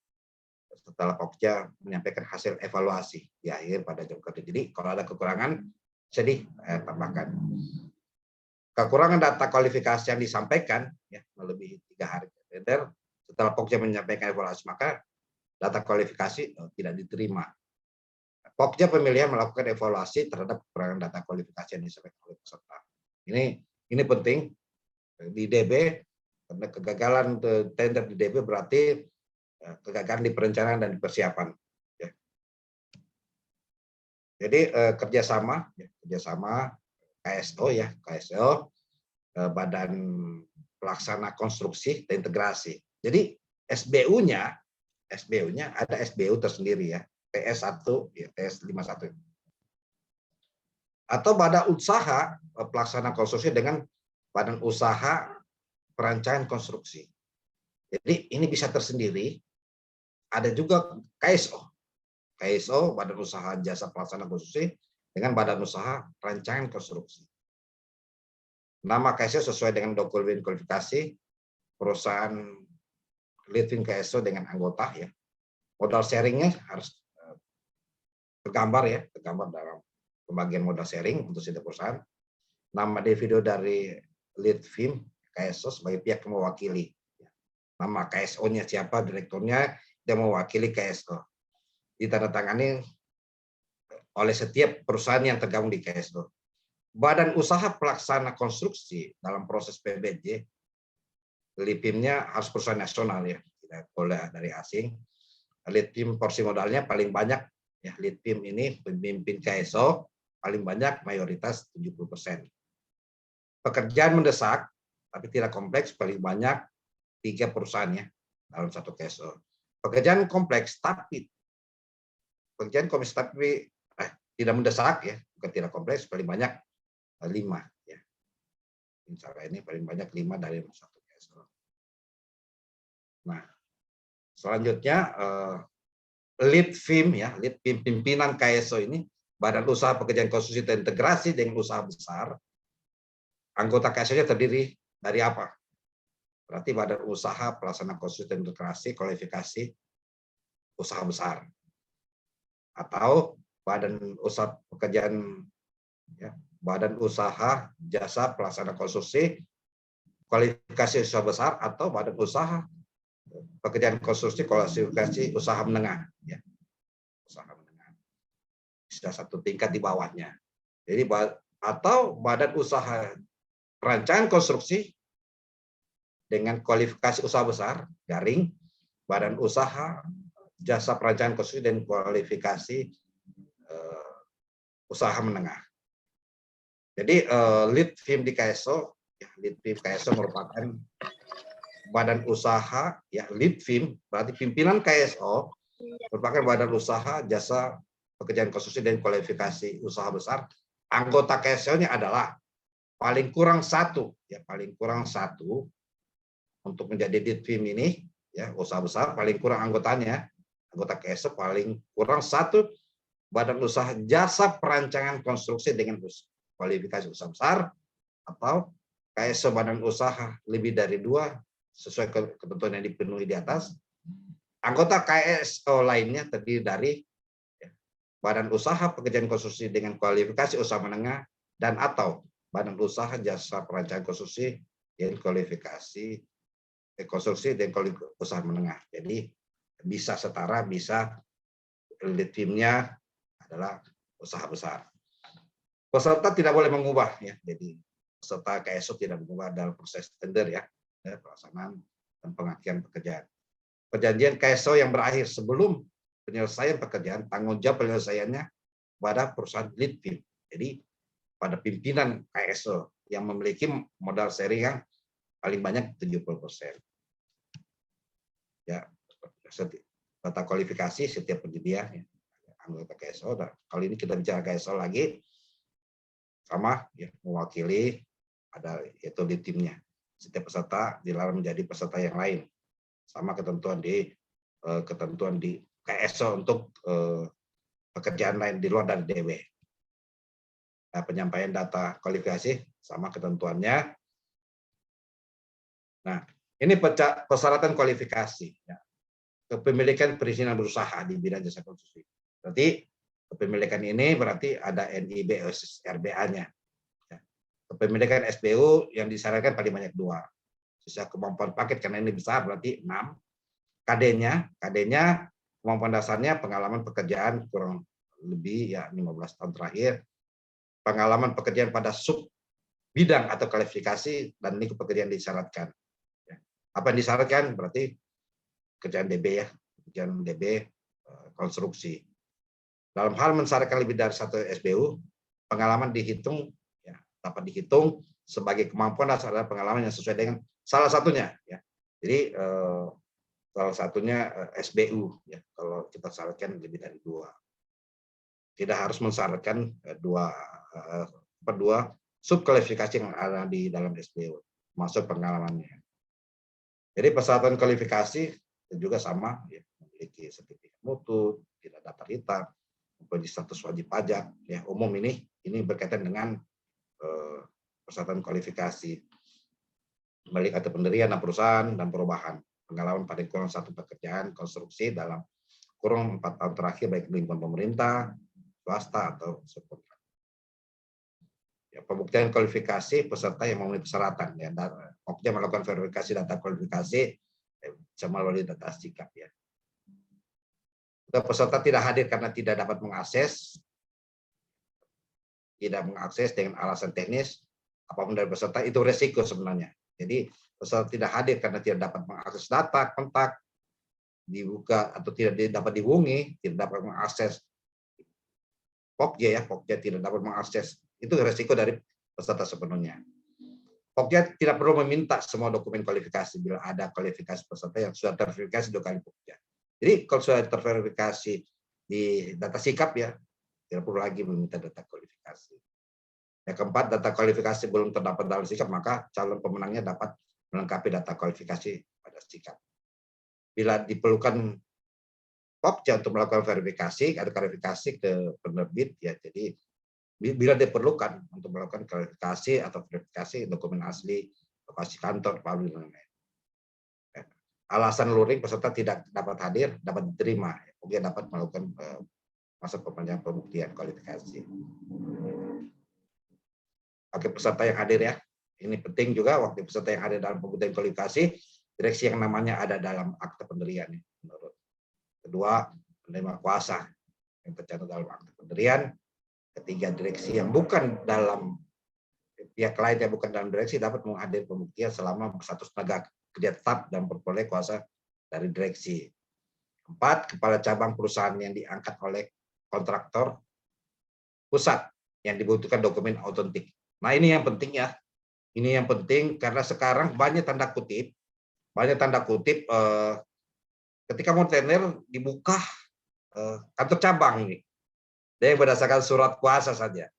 [SPEAKER 2] setelah Pokja menyampaikan hasil evaluasi di akhir pada jam kerja. Jadi kalau ada kekurangan bisa ditambahkan. Kekurangan data kualifikasi yang disampaikan ya melebihi 3 hari setelah Pokja menyampaikan evaluasi, maka data kualifikasi tidak diterima. Pokja pemilihan melakukan evaluasi terhadap kekurangan data kualifikasi yang disampaikan oleh peserta. Ini penting di DB, karena kegagalan tender di DB berarti kegagalan di perencanaan dan di persiapan. Ya. Jadi kerjasama KSO, ya, KSO, Badan Pelaksana Konstruksi dan Integrasi. Jadi SBU-nya ada SBU tersendiri, ya, TS1, ya, TS51. Atau badan usaha pelaksana konstruksi dengan badan usaha perancangan konstruksi. Jadi ini bisa tersendiri. Ada juga KSO, badan usaha jasa pelaksana konstruksi dengan badan usaha perancangan konstruksi. Nama KSO sesuai dengan dokumen kualifikasi perusahaan leading KSO dengan anggota, ya. Modal sharingnya harus tergambar, ya, tergambar dalam pembagian modal sharing untuk setiap perusahaan. Nama individu dari lead team KSO sebagai pihak yang mewakili. Nama KSO-nya siapa, direkturnya yang mewakili KSO. Ditandatangani oleh setiap perusahaan yang tergabung di KSO. Badan usaha pelaksana konstruksi dalam proses PBJ, LIPIM-nya harus perusahaan nasional, ya, tidak boleh dari asing. LIPIM porsi modalnya paling banyak, ya, LIPIM ini pemimpin KSO paling banyak, mayoritas 70%. Pekerjaan mendesak tapi tidak kompleks paling banyak 3 perusahaan, ya, dalam satu KSO. Pekerjaan kompleks tapi tidak mendesak, ya, bukan tidak kompleks, paling banyak 5, ya. Misalnya ini paling banyak 5 dari satu KSO. Nah, selanjutnya lead team, ya, lead team pimpinan KSO ini badan usaha pekerjaan konstruksi dan integrasi dengan usaha besar. Anggota KSO-nya terdiri dari apa? Berarti badan usaha pelaksana konstruksi dan integrasi kualifikasi usaha besar. Atau badan usaha pekerjaan, ya, badan usaha jasa pelaksana konstruksi kualifikasi usaha besar, atau badan usaha pekerjaan konstruksi kualifikasi usaha menengah, ya, usaha menengah. Sudah satu tingkat di bawahnya. Jadi atau badan usaha perancangan konstruksi dengan kualifikasi usaha besar garing badan usaha jasa perancangan konstruksi dan kualifikasi usaha menengah. Jadi lead team di KSO, ya, lead team KSO merupakan badan usaha, ya, lead team berarti pimpinan KSO merupakan badan usaha jasa pekerjaan konstruksi dan kualifikasi usaha besar. Anggota KSO-nya adalah paling kurang 1, ya, paling kurang 1 untuk menjadi lead team ini, ya, usaha besar paling kurang anggotanya, anggota KSO paling kurang 1 badan usaha jasa perancangan konstruksi dengan kualifikasi usaha besar, atau KSO badan usaha lebih dari 2 sesuai ketentuan yang dipenuhi di atas. Anggota KSO lainnya terdiri dari, ya, badan usaha pekerjaan konstruksi dengan kualifikasi usaha menengah dan atau badan usaha jasa perancangan konstruksi dan kualifikasi konstruksi dan usaha menengah. Jadi bisa setara, bisa lead team-nya adalah usaha besar. Peserta tidak boleh mengubah, ya. Jadi peserta KSO tidak mengubah dalam proses tender, ya, pelaksanaan dan pengakian pekerjaan. Perjanjian KSO yang berakhir sebelum penyelesaian pekerjaan, tanggung jawab penyelesaiannya pada perusahaan lead team. Jadi pada pimpinan KSO yang memiliki modal seri yang paling banyak 70%. Ya, data kualifikasi setiap penyedia ya, anggota KSO. Dan kali ini kita bicara KSO lagi, sama ya, mewakili ada yaitu di timnya. Setiap peserta dilarang menjadi peserta yang lain, sama ketentuan di KSO untuk pekerjaan lain di luar dari DW. Nah, penyampaian data kualifikasi sama ketentuannya. Nah, ini persyaratan kualifikasi. Ya. Kepemilikan perizinan berusaha di bidang jasa konstruksi. Berarti kepemilikan ini berarti ada NIB RBA-nya. Ya. Kepemilikan SBU yang disarankan paling banyak 2. Sisa kemampuan paket karena ini besar berarti 6. KD-nya kemampuan dasarnya pengalaman pekerjaan kurang lebih ya 15 tahun terakhir. Pengalaman pekerjaan pada sub bidang atau kualifikasi dan ini pekerjaan disyaratkan. Apa yang disyaratkan berarti kerjaan DB ya, kerjaan DB konstruksi. Dalam hal mensyaratkan lebih dari 1 SBU, pengalaman dihitung ya, dapat dihitung sebagai kemampuan dasar adalah pengalaman yang sesuai dengan salah satunya ya. Jadi salah satunya SBU ya, kalau kita syaratkan lebih dari 2. Tidak harus mensyaratkan dua sub kualifikasi yang ada di dalam SBU, masuk pengalamannya. Jadi persyaratan kualifikasi juga sama, ya, memiliki sertifikat mutu, tidak daftar hitam, mempunyai status wajib pajak. Ya, umum ini berkaitan dengan persyaratan kualifikasi, balik atau pendirian perusahaan dan perubahan, pengalaman pada kurang 1 pekerjaan konstruksi dalam kurun 4 tahun terakhir baik lingkungan pemerintah, swasta atau subkontrak. Ya, pembuktian kualifikasi peserta yang memenuhi persyaratan ya, Pokja melakukan verifikasi data kualifikasi bisa melalui data sikap ya. Jika peserta tidak hadir karena tidak dapat mengakses dengan alasan teknis apapun dari peserta, itu resiko sebenarnya. Jadi peserta tidak hadir karena tidak dapat mengakses data kontak, dibuka atau tidak dapat dihubungi, tidak dapat mengakses Pokja tidak dapat mengakses, itu resiko dari peserta sepenuhnya. Pokja tidak perlu meminta semua dokumen kualifikasi bila ada kualifikasi peserta yang sudah terverifikasi 2 kali Pokja. Jadi kalau sudah terverifikasi di data sikap ya, tidak perlu lagi meminta data kualifikasi. Yang keempat, data kualifikasi belum terdapat dalam sikap, maka calon pemenangnya dapat melengkapi data kualifikasi pada sikap. Bila diperlukan Pokja untuk melakukan verifikasi atau klarifikasi ke penerbit ya, jadi bila diperlukan untuk melakukan klarifikasi atau verifikasi dokumen asli, lokasi kantor, pabrik dan lain-lain. Alasan luring peserta tidak dapat hadir dapat diterima, Pokja dapat melakukan masa perpanjangan pembuktian kualifikasi. Oke, peserta yang hadir ya, ini penting juga waktu peserta yang hadir dalam pembuktian kualifikasi, direksi yang namanya ada dalam akte pendirian menurut. Kedua, penerima kuasa yang tercatat dalam akte pendirian. Ketiga, direksi yang bukan dalam pihak lain yang bukan dalam direksi dapat menghadiri pembuktian selama berstatus tenaga kerja tetap dan berperoleh kuasa dari direksi. 4, kepala cabang perusahaan yang diangkat oleh kontraktor pusat yang dibutuhkan dokumen autentik. Nah, ini yang penting ya. Ini yang penting karena sekarang banyak tanda kutip ketika mau tender dibuka kantor cabang nih, dia berdasarkan surat kuasa saja.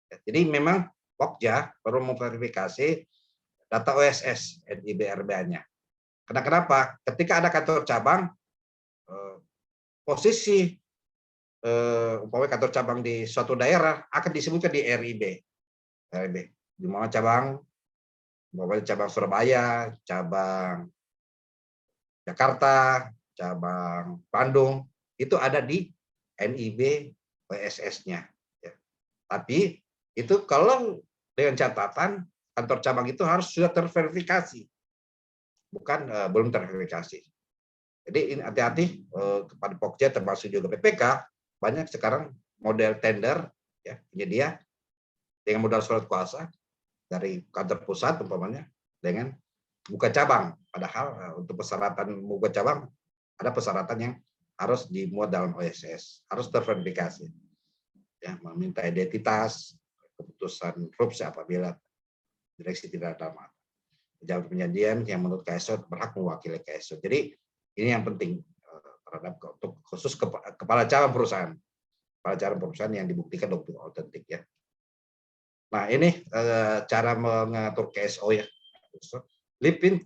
[SPEAKER 2] Jadi memang Pokja perlu memverifikasi data OSS NIB RBA-nya. Kenapa? Ketika ada kantor cabang, posisi umpamanya kantor cabang di suatu daerah akan disebutkan di RIB. Di mana cabang, umpamanya cabang Surabaya, cabang Jakarta, cabang Bandung, itu ada di NIB OSS-nya. Ya. Tapi itu kalau dengan catatan kantor cabang itu harus sudah terverifikasi, bukan belum terverifikasi. Jadi ini hati-hati kepada Pokja termasuk juga PPK, banyak sekarang model tender ya penyedia dengan modal surat kuasa dari kantor pusat umpamanya dengan buka cabang, padahal untuk persyaratan membuka cabang ada persyaratan yang harus dimuat dalam OSS, harus terverifikasi. Ya, meminta identitas, keputusan RUPS apabila direksi tidak ada jalan perjanjian yang menurut KSO berhak mewakili KSO. Jadi ini yang penting terhadap untuk khusus kepala cabang perusahaan, yang dibuktikan dokumen otentik ya. Nah ini cara mengatur KSO ya. Lipin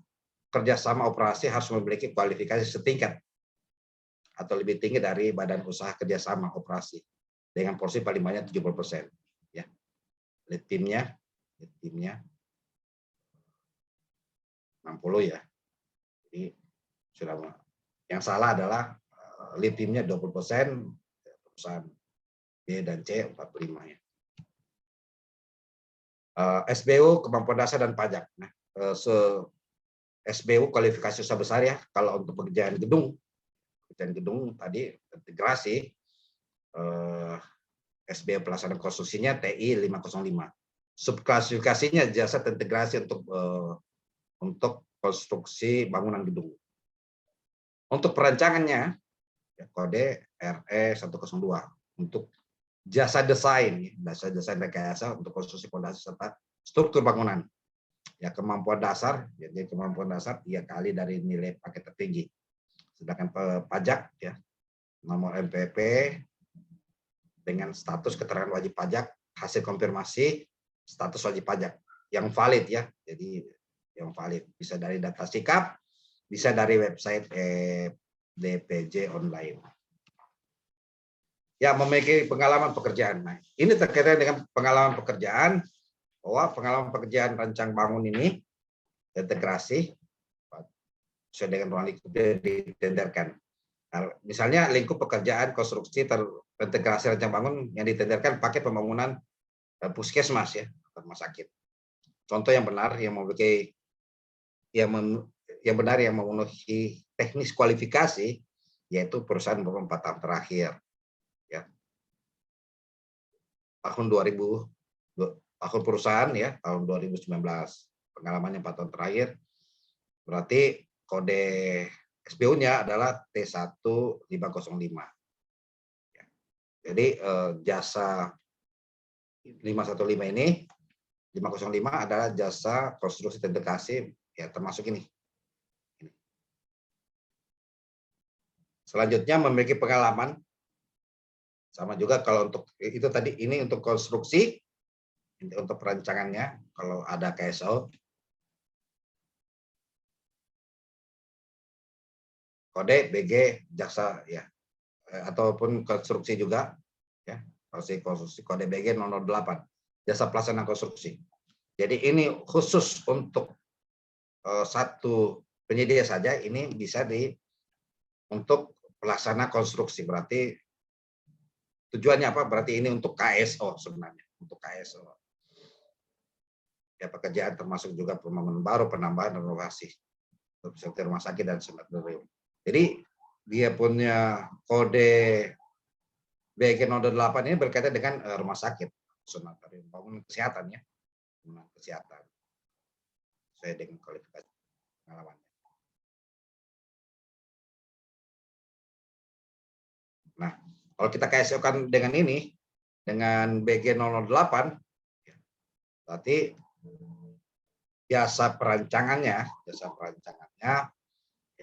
[SPEAKER 2] kerjasama operasi harus memiliki kualifikasi setingkat atau lebih tinggi dari badan usaha kerjasama operasi dengan porsi paling banyak 70%. Ya, lead timnya 60 ya. Jadi sudah, yang salah adalah lead timnya 20%, perusahaan B dan C 45 ya. SBU kemampuan dasar dan pajak. Nah, SBU kualifikasi usaha besar ya. Kalau untuk pekerjaan gedung tadi integrasi, SBU pelaksana konstruksinya TI 505. Subklasifikasinya jasa integrasi untuk konstruksi bangunan gedung. Untuk perancangannya ya, kode RE 102 untuk jasa desain rekayasa untuk konstruksi fondasi serta struktur bangunan. Ya, kemampuan dasar, jadi kemampuan dasar 3 kali dari nilai paket tertinggi. Sedangkan pajak ya, nomor MPP dengan status keterangan wajib pajak, hasil konfirmasi status wajib pajak yang valid ya. Jadi yang valid bisa dari data sikap, bisa dari website DPJ online. Ya, memiliki pengalaman pekerjaan. Nah, ini terkait dengan pengalaman pekerjaan, bahwa pengalaman pekerjaan rancang bangun ini integrasi sesuai dengan ruang lingkup ditenderkan. Nah, misalnya lingkup pekerjaan konstruksi terintegrasi rancang bangun yang ditenderkan pakai pembangunan puskesmas ya, rumah sakit. Contoh yang benar yang memiliki yang memenuhi teknis kualifikasi yaitu perusahaan beberapa 4 tahun terakhir ya. Tahun perusahaan ya, tahun 2019. Pengalamannya 4 tahun terakhir. Berarti kode SBU-nya adalah T1505. Ya. Jadi jasa 515 ini 505 adalah jasa konstruksi integrasi ya, termasuk ini. Selanjutnya memiliki pengalaman sama juga kalau untuk itu tadi, ini untuk konstruksi, untuk perancangannya kalau ada KSO kode BG jaksa ya, ataupun konstruksi juga ya, konstruksi kode BG 008 jasa pelaksana konstruksi. Jadi ini khusus untuk satu penyedia saja, ini bisa untuk pelaksana konstruksi. Berarti tujuannya apa? Berarti ini untuk KSO sebenarnya, untuk KSO. Ya, pekerjaan termasuk juga pembangunan baru, penambahan renovasi seperti rumah sakit dan sanatorium. Jadi dia punya kode BG 008 ini berkaitan dengan rumah sakit, sanatorium, bangunan kesehatan ya, bangunan kesehatan. Sesuai dengan kualifikasi pengalamannya. Nah, kalau kita KSO-kan dengan ini, dengan BG 008, berarti jasa perancangannya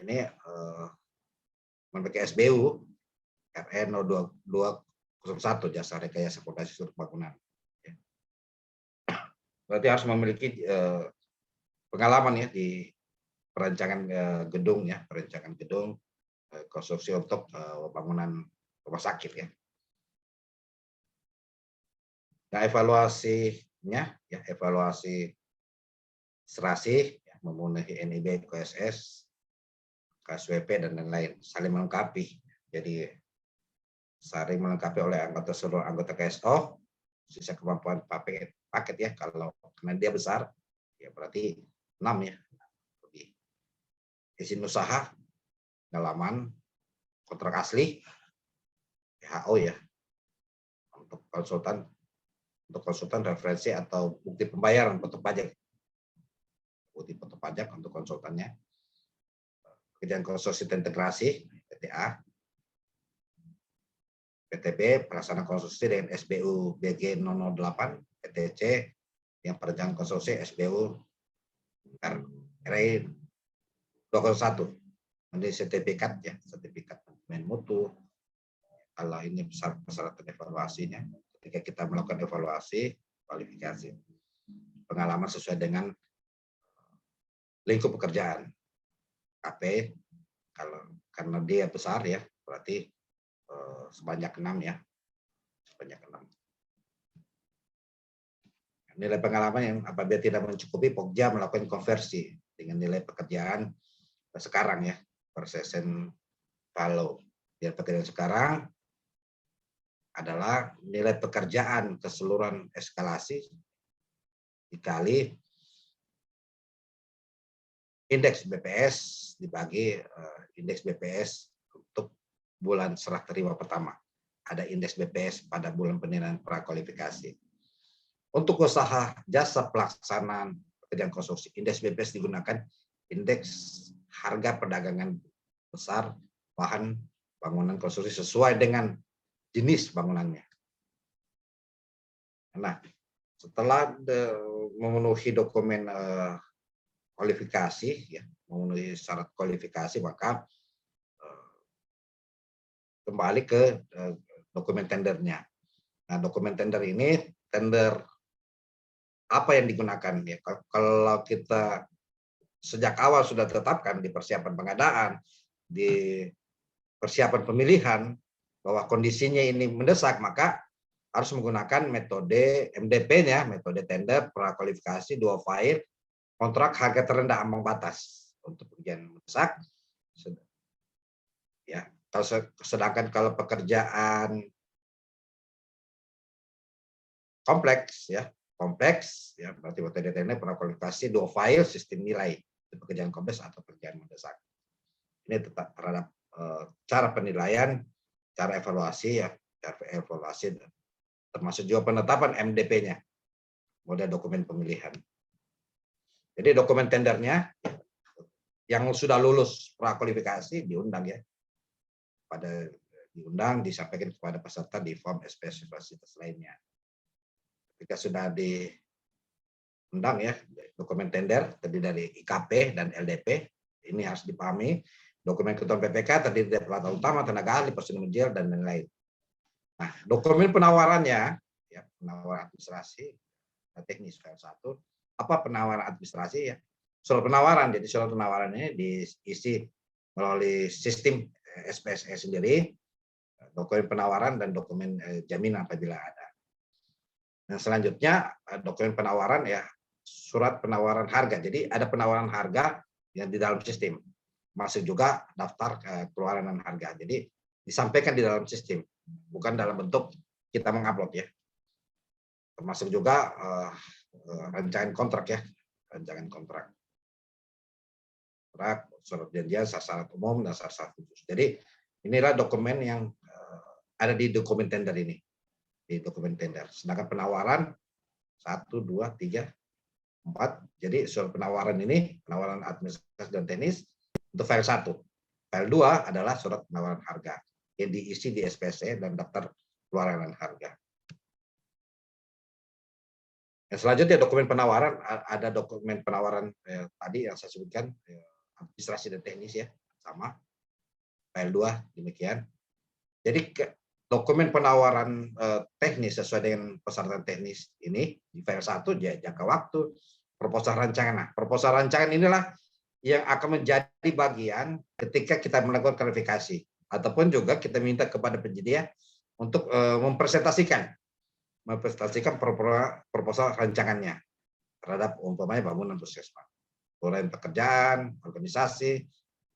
[SPEAKER 2] ini memiliki SBU RE 0201 jasa rekayasa fondasi struktur bangunan. Berarti harus memiliki pengalaman ya di perancangan gedung ya, perancangan gedung, konstruksi untuk bangunan rumah sakit ya. Nah, evaluasinya ya, evaluasi serasi ya, memenuhi NIB, KSS, KSWP dan lain-lain, saling melengkapi. Jadi saling melengkapi oleh seluruh anggota KSO, sisa kemampuan paket ya, kalau karena dia besar ya berarti 6 ya. Izin usaha, pengalaman, kontrak asli, PHO ya, untuk konsultan referensi atau bukti pembayaran untuk pajak, untuk konsultannya, pekerjaan konstruksi integrasi PTA, PTB pelaksana konstruksi dengan SBU BG 008 PTC yang perencanaan konstruksi SBU RI 201. Ini sertifikat ya, sertifikat dokumen mutu. Kalau ini persyaratan evaluasinya, ketika kita melakukan evaluasi, kualifikasi, pengalaman sesuai dengan lingkup pekerjaan. KP, kalau karena dia besar ya, berarti sebanyak 6 ya, sebanyak 6. Nilai pengalaman yang apabila tidak mencukupi, Pokja melakukan konversi dengan nilai pekerjaan sekarang ya, persesen follow. Nilai pekerjaan sekarang adalah nilai pekerjaan keseluruhan eskalasi dikali indeks BPS dibagi indeks BPS untuk bulan serah terima pertama. Ada indeks BPS pada bulan penilaian prakualifikasi. Untuk usaha jasa pelaksanaan pekerjaan konstruksi, indeks BPS digunakan indeks harga perdagangan besar bahan bangunan konstruksi sesuai dengan jenis bangunannya. Nah, setelah memenuhi dokumen kualifikasi, ya, memenuhi syarat kualifikasi, maka kembali ke dokumen tendernya. Nah, dokumen tender ini, tender apa yang digunakan? Ya, kalau kita sejak awal sudah tetapkan di persiapan pengadaan, di persiapan pemilihan, bahwa kondisinya ini mendesak, maka harus menggunakan metode MDP-nya, metode tender prakualifikasi 2 file, kontrak harga terendah ambang batas untuk pekerjaan mendesak. Ya, sedangkan kalau pekerjaan kompleks ya berarti metode tender prakualifikasi 2 file sistem nilai pekerjaan kompleks atau pekerjaan mendesak. Ini tetap terhadap cara penilaian, cara evaluasi ya, termasuk juga penetapan MDP-nya, model dokumen pemilihan. Jadi dokumen tendernya yang sudah lulus prakualifikasi diundang ya, diundang disampaikan kepada peserta di form spesifikasitas lainnya. Ketika sudah diundang ya, dokumen tender terdiri dari IKP dan LDP, ini harus dipahami. Dokumen ketentuan PPK terdiri dari peralatan utama, tenaga ahli, personil menjel, dan lain-lain. Nah, dokumen penawarannya, ya, penawaran administrasi, teknis file 1. Apa penawaran administrasi ya? Surat penawaran. Jadi surat penawaran ini diisi melalui sistem SPSE sendiri, dokumen penawaran dan dokumen jaminan apabila ada. Nah, selanjutnya dokumen penawaran ya, surat penawaran harga. Jadi ada penawaran harga yang di dalam sistem. Masuk juga daftar keluaran dan harga. Jadi disampaikan di dalam sistem, bukan dalam bentuk kita mengupload ya. Termasuk juga rancangan kontrak ya, rancangan kontrak, surat janjian, syarat umum dan syarat khusus. Jadi inilah dokumen yang ada di dokumen tender ini, di dokumen tender. Sedangkan penawaran 1, 2, 3, 4. Jadi surat penawaran ini penawaran administrasi dan teknis untuk file 1. File 2 adalah surat penawaran harga yang diisi di SPSE dan daftar keluaran harga. Yang selanjutnya dokumen penawaran, ada dokumen penawaran tadi yang saya sebutkan, administrasi dan teknis ya, sama. File 2 demikian. Jadi dokumen penawaran teknis sesuai dengan persyaratan teknis ini di file 1 jangka waktu, proposal rancangan. Nah, proposal rancangan inilah yang akan menjadi bagian ketika kita melakukan klarifikasi ataupun juga kita minta kepada penyedia untuk mempresentasikan proposal rancangannya terhadap umpamanya bangunan puskesmas, mulai pekerjaan, organisasi,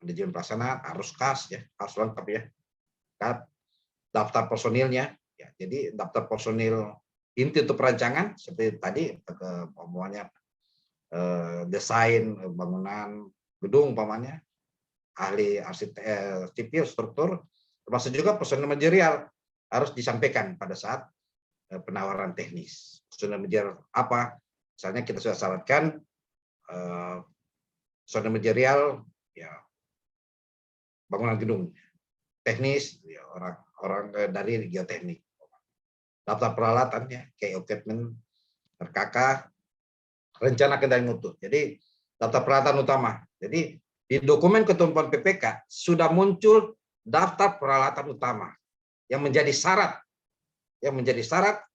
[SPEAKER 2] manajemen pelaksanaan, arus kas ya, harus lengkap ya, daftar personilnya ya. Jadi daftar personil inti untuk perancangan seperti tadi umpamanya desain bangunan gedung umpamanya, ahli arsitek sipil struktur, termasuk juga personil manajerial harus disampaikan pada saat penawaran teknis. Personil manajerial apa? Misalnya kita sudah syaratkan personil manajerial ya bangunan gedung, teknis ya, orang dari geoteknik. Daftar peralatannya, kayak equipment, RKK, rencana kendali mutu. Jadi daftar peralatan utama. Jadi di dokumen ketentuan PPK sudah muncul daftar peralatan utama yang menjadi syarat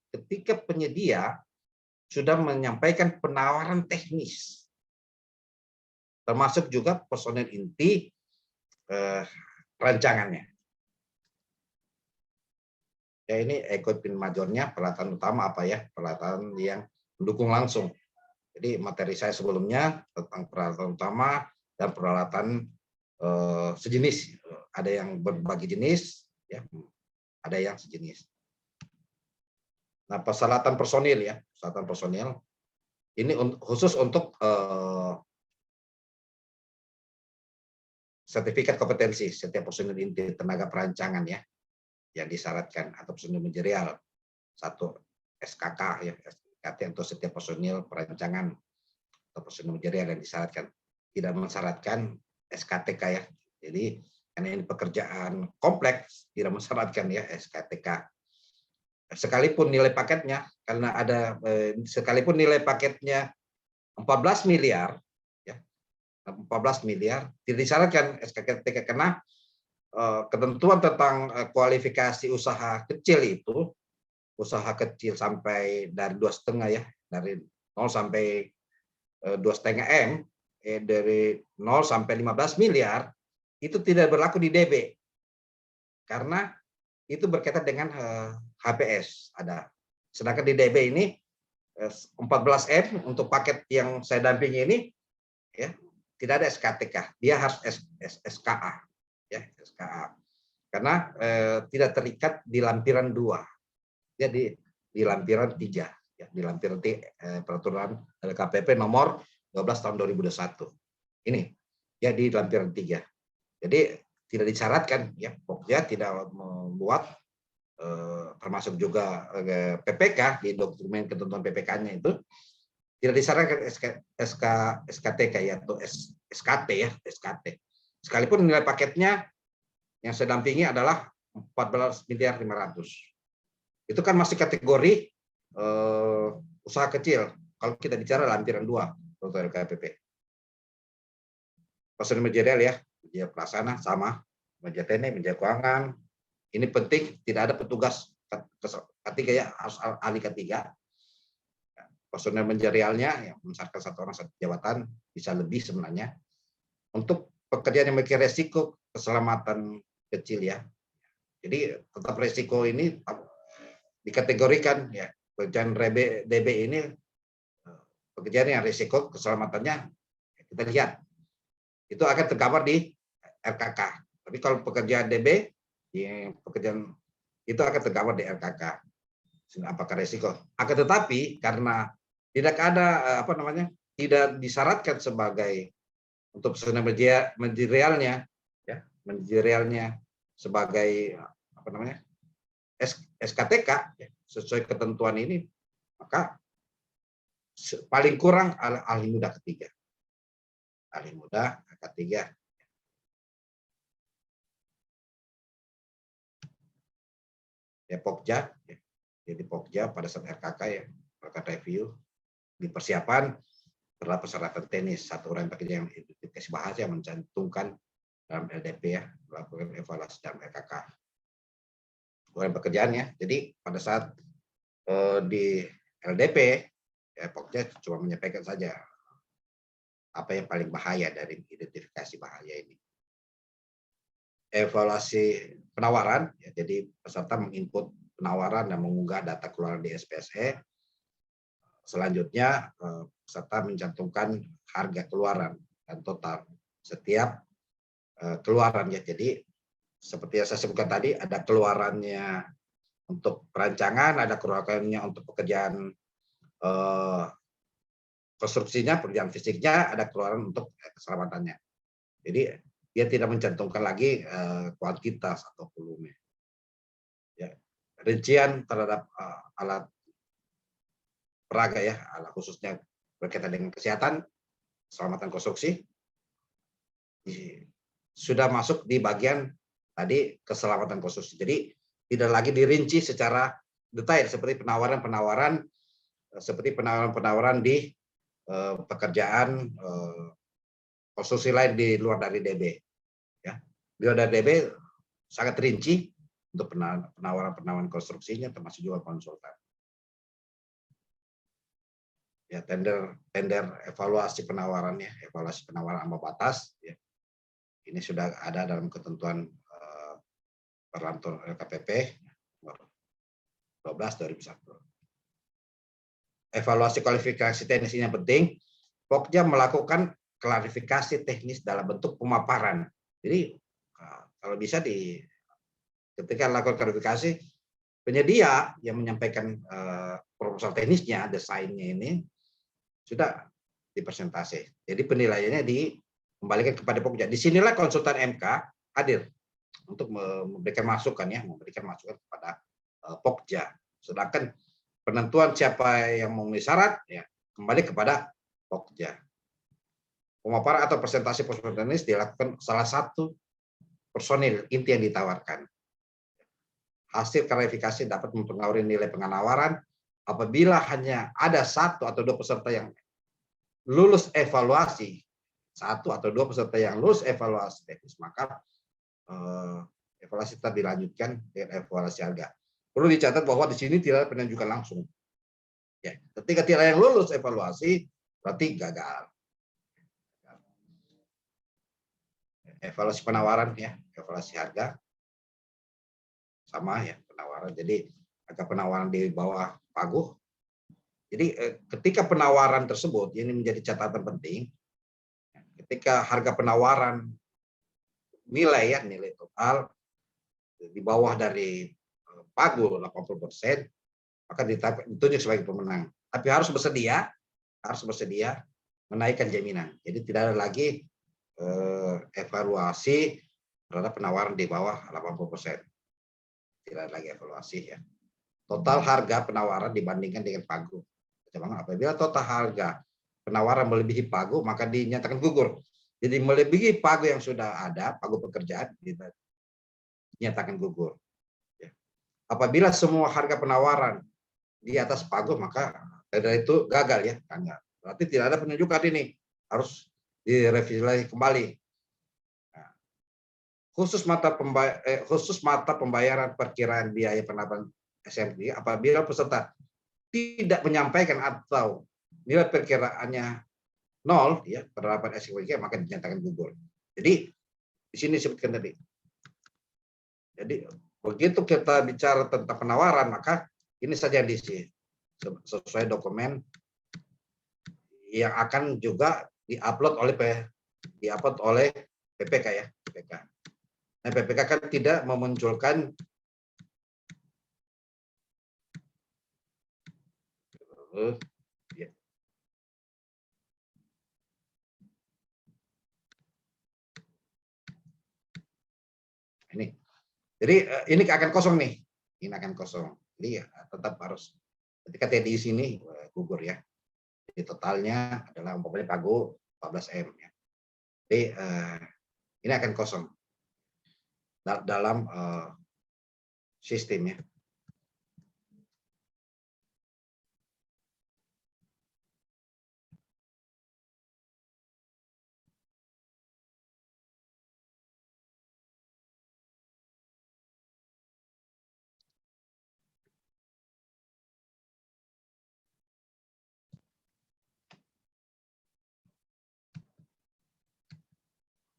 [SPEAKER 2] ketika penyedia sudah menyampaikan penawaran teknis, termasuk juga personel inti rancangannya. Ya, ini equipment majornya, peralatan utama apa ya? Peralatan yang mendukung langsung. Jadi materi saya sebelumnya tentang peralatan utama dan peralatan sejenis. Ada yang berbagi jenis, ya, ada yang sejenis. Nah, persyaratan personil ya, persyaratan personil ini khusus untuk sertifikat kompetensi setiap personil inti tenaga perancangan ya, yang disyaratkan, atau personil manajerial, satu SKK ya, SKT untuk setiap personil perancangan atau personil manajerial yang disyaratkan. Tidak mensyaratkan SKTK ya. Jadi karena ini pekerjaan kompleks, tidak mensyaratkan ya SKTK. Sekalipun nilai paketnya, karena ada sekalipun nilai paketnya 14 miliar ya, 14 miliar tidak disyaratkan SKTK, karena ketentuan tentang kualifikasi usaha kecil itu, usaha kecil sampai dari 2,5 ya, dari 0 sampai 2,5 M, dari 0 sampai 15 miliar itu tidak berlaku di DB, karena itu berkaitan dengan HPS ada. Sedangkan di DB ini 14 M untuk paket yang saya dampingi ini ya, tidak ada SKTK, dia harus SKA ya, SKA. Karena tidak terikat di lampiran 2. Jadi di lampiran 3 ya, di lampiran peraturan LKPP nomor 12 tahun 2021. Ini ya di lampiran 3. Jadi tidak disyaratkan ya, Pokja tidak membuat termasuk juga PPK di dokumen ketentuan PPK-nya itu tidak disyaratkan SKTK ya, atau SKT ya, SKT. Sekalipun nilai paketnya yang saya dampingi adalah 14 miliar 500. Itu kan masih kategori usaha kecil kalau kita bicara lampiran 2 untuk LKPP. Personil manajerial ya, media pelaksana sama, media teknik, media keuangan. Ini penting, tidak ada petugas ketiga ya, harus ahli ketiga. Personil manajerialnya yang misalkan 1 orang 1 jabatan, bisa lebih sebenarnya. Untuk pekerjaan yang memiliki resiko keselamatan kecil ya. Jadi tetap resiko ini dikategorikan ya, pekerjaan DB ini pekerjaan yang risiko keselamatannya kita lihat itu akan tergambar di RKK. Tapi kalau pekerjaan DB, ya, pekerjaan itu akan tergambar di RKK. Apakah risiko? Akan tetapi karena tidak ada tidak disyaratkan sebagai untuk personil manajerialnya ya, manajerialnya sebagai SKTK ya, sesuai ketentuan ini, maka paling kurang ahli muda ketiga. Ahli muda ketiga. Ya Pokja, ya. Jadi Pokja pada saat RKK ya, melakukan review di persiapan terdapat persyaratan teknis, 1 orang pekerja yang identifikasi bahasa yang mencantumkan dalam LDP ya, melakukan evaluasi dalam RKK. Orang pekerjaannya. Jadi pada saat di LDP ya, Pokja cuma menyampaikan saja apa yang paling bahaya dari identifikasi bahaya ini. Evaluasi penawaran, ya, jadi peserta menginput penawaran dan mengunggah data keluaran di SPSE. Selanjutnya peserta mencantumkan harga keluaran dan total setiap keluaran ya. Jadi seperti yang saya sebutkan tadi, ada keluarannya untuk perancangan, ada keluarannya untuk pekerjaan konstruksinya, pekerjaan fisiknya, ada keluaran untuk keselamatannya. Jadi dia tidak mencantumkan lagi kuantitas atau volume. Ya, rincian terhadap alat peraga ya, alat khususnya berkaitan dengan kesehatan, keselamatan konstruksi, sudah masuk di bagian tadi keselamatan konstruksi. Jadi tidak lagi dirinci secara detail seperti penawaran di pekerjaan konstruksi lain di luar dari DB. Ya, di luar dari DB sangat rinci untuk penawaran konstruksinya, termasuk juga konsultan. Ya, tender evaluasi penawarannya, evaluasi penawaran ambang batas. Ya. Ini sudah ada dalam ketentuan peraturan LKPP nomor 12/2001. Evaluasi kualifikasi teknis ini yang penting. Pokja melakukan klarifikasi teknis dalam bentuk pemaparan. Jadi kalau bisa ketika lakukan klarifikasi, penyedia yang menyampaikan proposal teknisnya, desainnya ini sudah dipresentasi. Jadi penilaiannya dikembalikan kepada Pokja. Disinilah konsultan MK hadir untuk memberikan masukan kepada Pokja. Sedangkan penentuan siapa yang memenuhi syarat ya kembali kepada Pokja. Pemaparan atau presentasi proposal teknis dilakukan salah satu personil inti yang ditawarkan. Hasil klarifikasi dapat mempengaruhi nilai penawaran apabila hanya ada 1 atau 2 peserta yang lulus evaluasi, 1 atau 2 peserta yang lulus evaluasi teknis, maka evaluasi tetap dilanjutkan dengan evaluasi harga. Perlu dicatat bahwa di sini tidak ada penunjukan langsung. Ya, ketika tidak ada yang lulus evaluasi, berarti gagal. Evaluasi penawaran ya, evaluasi harga sama ya penawaran. Jadi harga penawaran di bawah paguh. Jadi ketika penawaran tersebut ini menjadi catatan penting. Ketika harga penawaran nilai total di bawah dari paguh 80%, maka ditunjuk sebagai pemenang. Tapi harus bersedia menaikkan jaminan. Jadi tidak ada lagi evaluasi terhadap penawaran di bawah 80%. Tidak ada lagi evaluasi ya. Total harga penawaran dibandingkan dengan paguh. Apabila total harga penawaran melebihi paguh, maka dinyatakan gugur. Jadi melebihi paguh yang sudah ada, paguh pekerjaan, dinyatakan gugur. Ya. Apabila semua harga penawaran di atas paguh, maka dari itu gagal ya. Berarti tidak ada penunjukan ini. Harus direvisi lagi kembali. Nah, khusus mata pembayaran perkiraan biaya penambahan SMD apabila peserta tidak menyampaikan atau nilai perkiraannya 0 ya penerapan SMD maka dinyatakan gugur. Jadi di sini disebutkan tadi. Jadi begitu kita bicara tentang penawaran maka ini saja yang diisi sesuai dokumen yang akan juga diupload oleh PPK ya, PPK. Nah, PPK kan tidak memunculkan ini. Jadi ini akan kosong nih. Ini akan kosong. Jadi ya, tetap harus ketika TDI sini gugur ya. Jadi totalnya adalah umpamanya paguh 14M ya. Jadi ini akan kosong dalam sistemnya.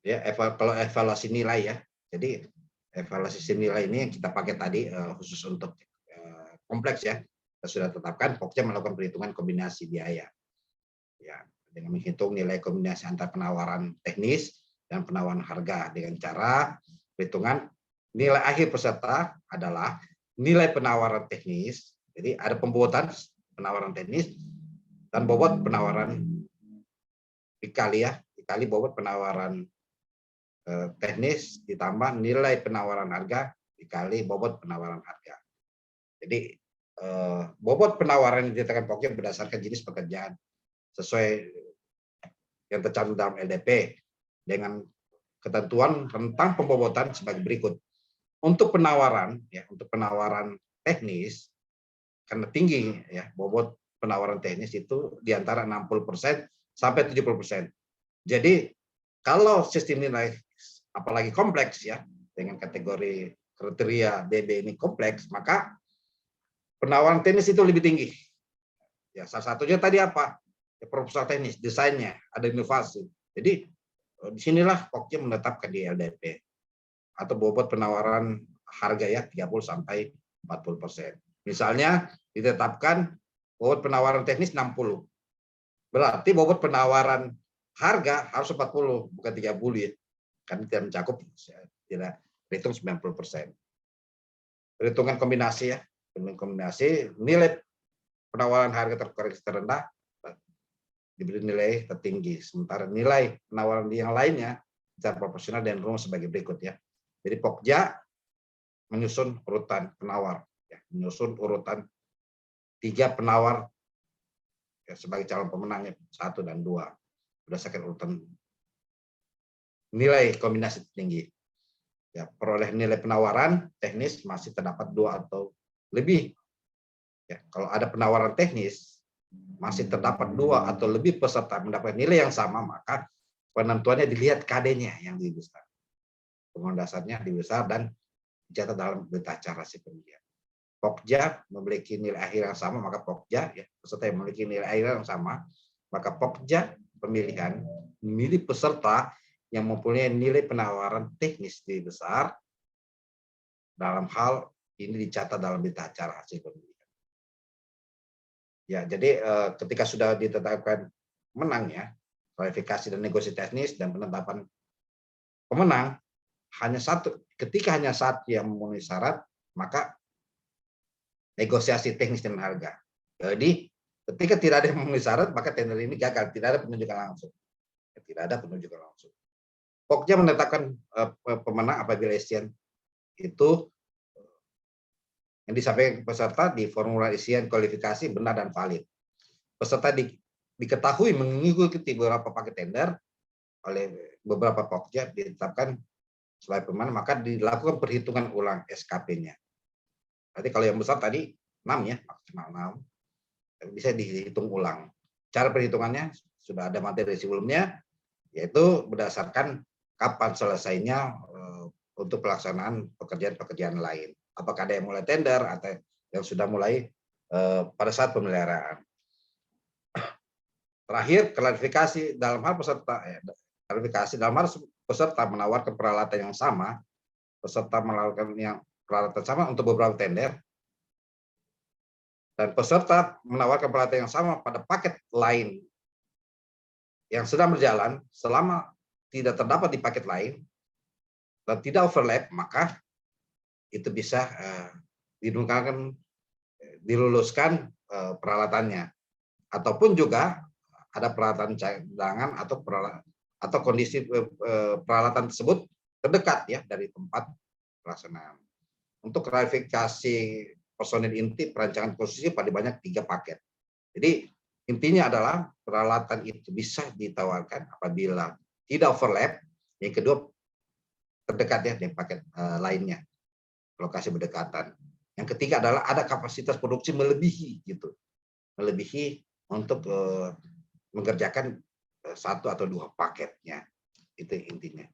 [SPEAKER 2] Ya, kalau evaluasi nilai ya. Jadi evaluasi nilai ini yang kita pakai tadi khusus untuk kompleks ya. Kita sudah tetapkan Pokja melakukan perhitungan kombinasi biaya. Ya, dengan menghitung nilai kombinasi antara penawaran teknis dan penawaran harga dengan cara perhitungan nilai akhir peserta adalah nilai penawaran teknis. Jadi ada pembobotan penawaran teknis dan bobot penawaran dikali bobot penawaran teknis ditambah nilai penawaran harga dikali bobot penawaran harga. Jadi bobot penawaran yang ditetapkan Pokja berdasarkan jenis pekerjaan sesuai yang tercantum dalam LDP dengan ketentuan tentang pembobotan sebagai berikut. Untuk penawaran, ya, untuk penawaran teknis, karena tinggi ya bobot penawaran teknis itu di antara 60% sampai 70%. Jadi kalau sistem nilai apalagi kompleks ya dengan kategori kriteria BB ini kompleks, maka penawaran teknis itu lebih tinggi. Ya salah satunya tadi apa? Ya, proposal teknis, desainnya, ada inovasi. Jadi disinilah Pokja menetapkan di LDP atau bobot penawaran harga ya 30 sampai 40%. Misalnya ditetapkan bobot penawaran teknis 60. Berarti bobot penawaran harga harus 40, bukan 30 ya. Kan tidak mencakup, tidak berhitung 90%. Perhitungan kombinasi ya, kombinasi nilai penawaran harga terkoreksi terendah diberi nilai tertinggi. Sementara nilai penawaran yang lainnya secara proporsional dan rumus sebagai berikut ya. Jadi Pokja menyusun urutan penawar, ya, menyusun urutan 3 penawar ya, sebagai calon pemenangnya 1 dan 2 berdasarkan urutan nilai kombinasi tinggi. Ya, peroleh nilai penawaran teknis masih terdapat 2 atau lebih. Ya, kalau ada penawaran teknis masih terdapat 2 atau lebih peserta mendapat nilai yang sama, maka penentuannya dilihat KD-nya yang lebih besar. Pengumuman dasarnya lebih besar dan dicatat dalam berita acara hasil pemilihan. Pokja memiliki nilai akhir yang sama, maka Pokja ya, peserta yang memiliki nilai akhir yang sama, maka Pokja pemilihan memilih peserta yang mempunyai nilai penawaran teknis lebih besar. Dalam hal ini dicatat dalam berita acara hasil pemilihan. Ya, jadi ketika sudah ditetapkan menangnya, kualifikasi dan negosiasi teknis dan penetapan pemenang hanya satu. Ketika hanya satu yang memenuhi syarat, maka negosiasi teknis dan harga. Jadi ketika tidak ada yang memenuhi syarat, maka tender ini gagal. Tidak ada penunjukan langsung. Tidak ada penunjukan langsung. Pokja menetapkan pemenang apabila isian itu yang disampaikan ke peserta di formulir isian kualifikasi benar dan valid. Peserta diketahui mengikuti beberapa paket tender oleh beberapa Pokja ditetapkan sebagai pemenang, maka dilakukan perhitungan ulang SKP-nya. Berarti kalau yang besar tadi 6 ya, maksimal 6, bisa dihitung ulang. Cara perhitungannya sudah ada materi sebelumnya, yaitu berdasarkan kapan selesainya untuk pelaksanaan pekerjaan-pekerjaan lain. Apakah ada yang mulai tender atau yang sudah mulai pada saat pemeliharaan. Terakhir, klarifikasi dalam hal peserta menawarkan peralatan yang sama, peserta menawarkan yang peralatan sama untuk beberapa tender, dan peserta menawarkan peralatan yang sama pada paket lain yang sedang berjalan selama tidak terdapat di paket lain dan tidak overlap, maka itu bisa diluluskan peralatannya. Ataupun juga ada peralatan cadangan atau kondisi peralatan tersebut terdekat ya dari tempat pelaksanaan. Untuk klarifikasi personil inti perancangan posisi pada banyak 3 paket. Jadi intinya adalah peralatan itu bisa ditawarkan apabila tidak overlap. Yang kedua terdekat ya dengan paket lainnya, lokasi berdekatan. Yang ketiga adalah ada kapasitas produksi melebihi gitu, melebihi untuk mengerjakan 1 atau 2 paketnya. Itu intinya.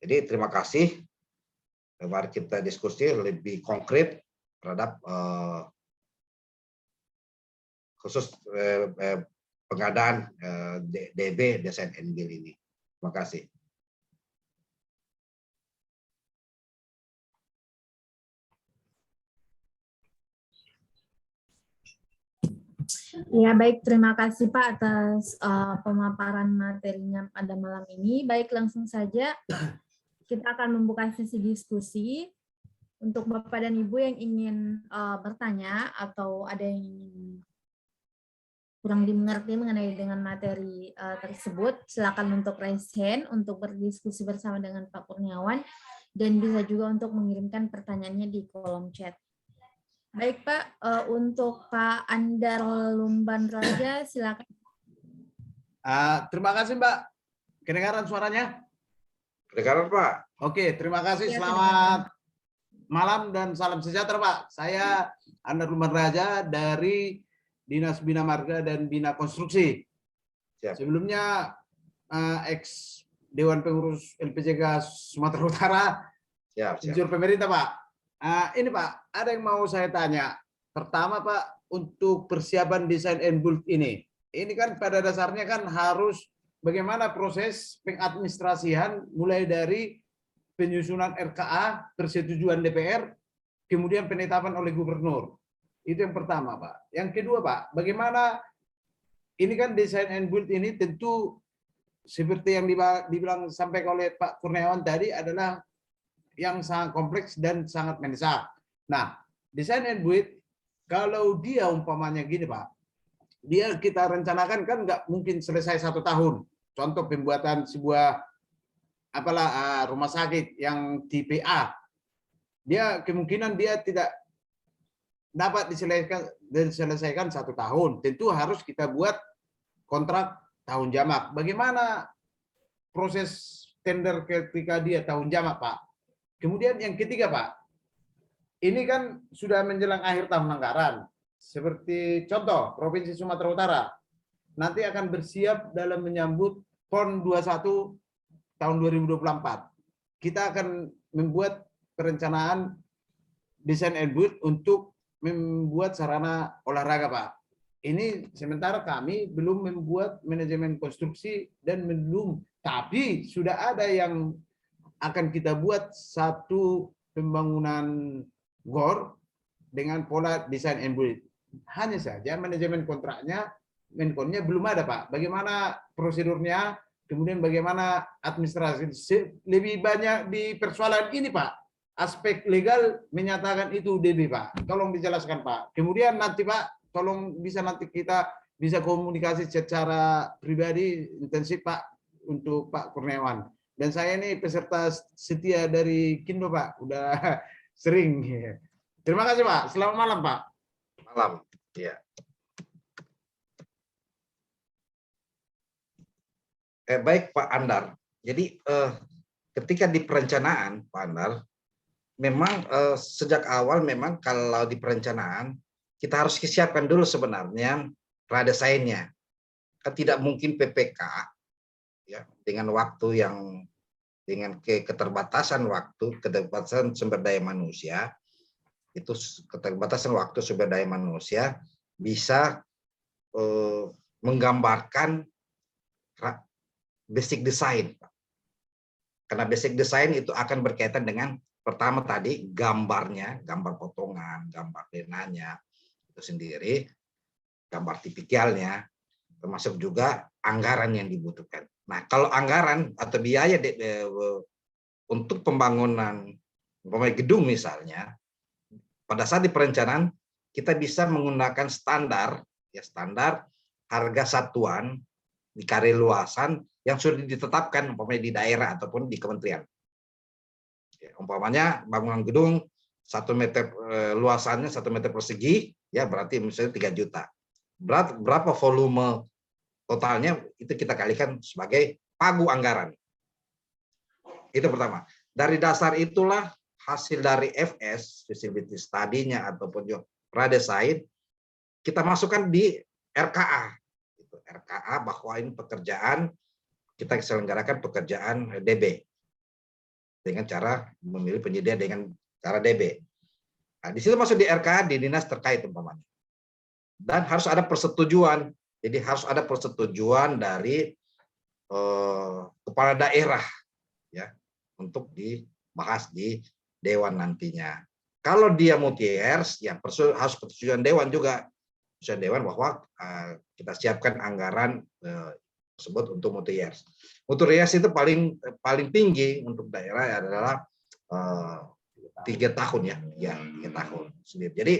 [SPEAKER 2] Jadi terima kasih. Mari kita diskusi lebih konkret terhadap khusus pengadaan DB desain and build ini. Terima kasih.
[SPEAKER 1] Ya, baik. Terima kasih Pak atas pemaparan materinya pada malam ini. Baik, langsung saja kita akan membuka sesi diskusi. Untuk Bapak dan Ibu yang ingin bertanya atau ada yang ingin kurang dimengerti mengenai dengan materi tersebut, silakan untuk raise hand untuk berdiskusi bersama dengan Pak Kurniawan dan bisa juga untuk mengirimkan pertanyaannya di kolom chat. Baik Pak, untuk Pak Andar Lumban Raja, silakan.
[SPEAKER 3] Terima kasih Mbak. Kedengaran suaranya?
[SPEAKER 2] Kedengaran Pak.
[SPEAKER 3] Oke, terima kasih.
[SPEAKER 1] Ya,
[SPEAKER 3] Selamat malam dan salam sejahtera Pak. Saya Andar Luman Raja dari Dinas Bina Marga dan Bina Konstruksi.
[SPEAKER 2] Siap.
[SPEAKER 3] Sebelumnya ex Dewan Pengurus LPJK Sumatera Utara,
[SPEAKER 2] Siap.
[SPEAKER 3] unsur pemerintah Pak. Ini Pak, ada yang mau saya tanya. Pertama Pak, untuk persiapan desain and build ini kan pada dasarnya kan harus bagaimana proses pengadministrasian mulai dari penyusunan RKA, persetujuan DPR, kemudian penetapan oleh gubernur. Itu yang pertama, Pak. Yang kedua, Pak, bagaimana ini kan desain and build ini tentu seperti yang dibilang sampai oleh Pak Kurniawan tadi adalah yang sangat kompleks dan sangat mendesak. Nah, desain and build kalau dia umpamanya gini, Pak, dia kita rencanakan kan nggak mungkin selesai 1 tahun. Contoh pembuatan sebuah rumah sakit yang tipe A, dia kemungkinan dia tidak dapat diselesaikan 1 tahun. Tentu harus kita buat kontrak tahun jamak. Bagaimana proses tender ketika dia tahun jamak, Pak? Kemudian yang ketiga, Pak, ini kan sudah menjelang akhir tahun anggaran. Seperti contoh Provinsi Sumatera Utara nanti akan bersiap dalam menyambut PON 21 tahun 2024. Kita akan membuat perencanaan desain and build untuk membuat sarana olahraga, Pak. Ini sementara kami belum membuat manajemen konstruksi dan belum, tapi sudah ada yang akan kita buat satu pembangunan GOR dengan pola desain and build. Hanya saja manajemen kontraknya, Menkonnya belum ada, Pak. Bagaimana prosedurnya? Kemudian bagaimana administrasi, lebih banyak di persoalan ini Pak, aspek legal menyatakan itu DB Pak, tolong dijelaskan Pak. Kemudian nanti Pak, tolong nanti kita bisa komunikasi secara pribadi intensif Pak untuk Pak Kurniawan. Dan saya ini peserta setia dari Kindo Pak, udah sering. Terima kasih Pak, selamat malam Pak.
[SPEAKER 2] Malam, ya. Baik Pak Andar, jadi ketika di perencanaan Pak Andar, memang sejak awal memang kalau di perencanaan kita harus siapkan dulu sebenarnya pradesainnya. Kan tidak mungkin PPK ya dengan waktu yang dengan keterbatasan waktu, keterbatasan sumber daya manusia, itu keterbatasan waktu sumber daya manusia bisa menggambarkan basic design. Karena basic design itu akan berkaitan dengan pertama tadi gambarnya, gambar potongan, gambar denanya itu sendiri, gambar tipikalnya, termasuk juga anggaran yang dibutuhkan. Nah, kalau anggaran atau biaya untuk pembangunan gedung misalnya, pada saat di perencanaan kita bisa menggunakan standar harga satuan di kare luasan yang sudah ditetapkan umpamanya di daerah ataupun di kementerian. Ya, umpamanya bangunan gedung 1 meter luasannya 1 meter persegi, ya berarti misalnya 3 juta. Berapa volume totalnya itu kita kalikan sebagai pagu anggaran. Itu pertama. Dari dasar itulah hasil dari FS, feasibility study-nya ataupun juga pradesain, kita masukkan di RKA. RKA bahwa ini pekerjaan, kita selenggarakan pekerjaan DB dengan cara memilih penyedia dengan cara DB. Nah, di situ masuk di RKA di dinas terkait umpamanya. Dan harus ada persetujuan. Jadi harus ada persetujuan dari kepala daerah ya untuk dibahas di dewan nantinya. Kalau dia multi-years ya harus persetujuan dewan juga. Persetujuan dewan bahwa kita siapkan anggaran tersebut untuk multi-years. Multi-years itu paling tinggi untuk daerah adalah 3 tahun ya 3 tahun sendiri. Jadi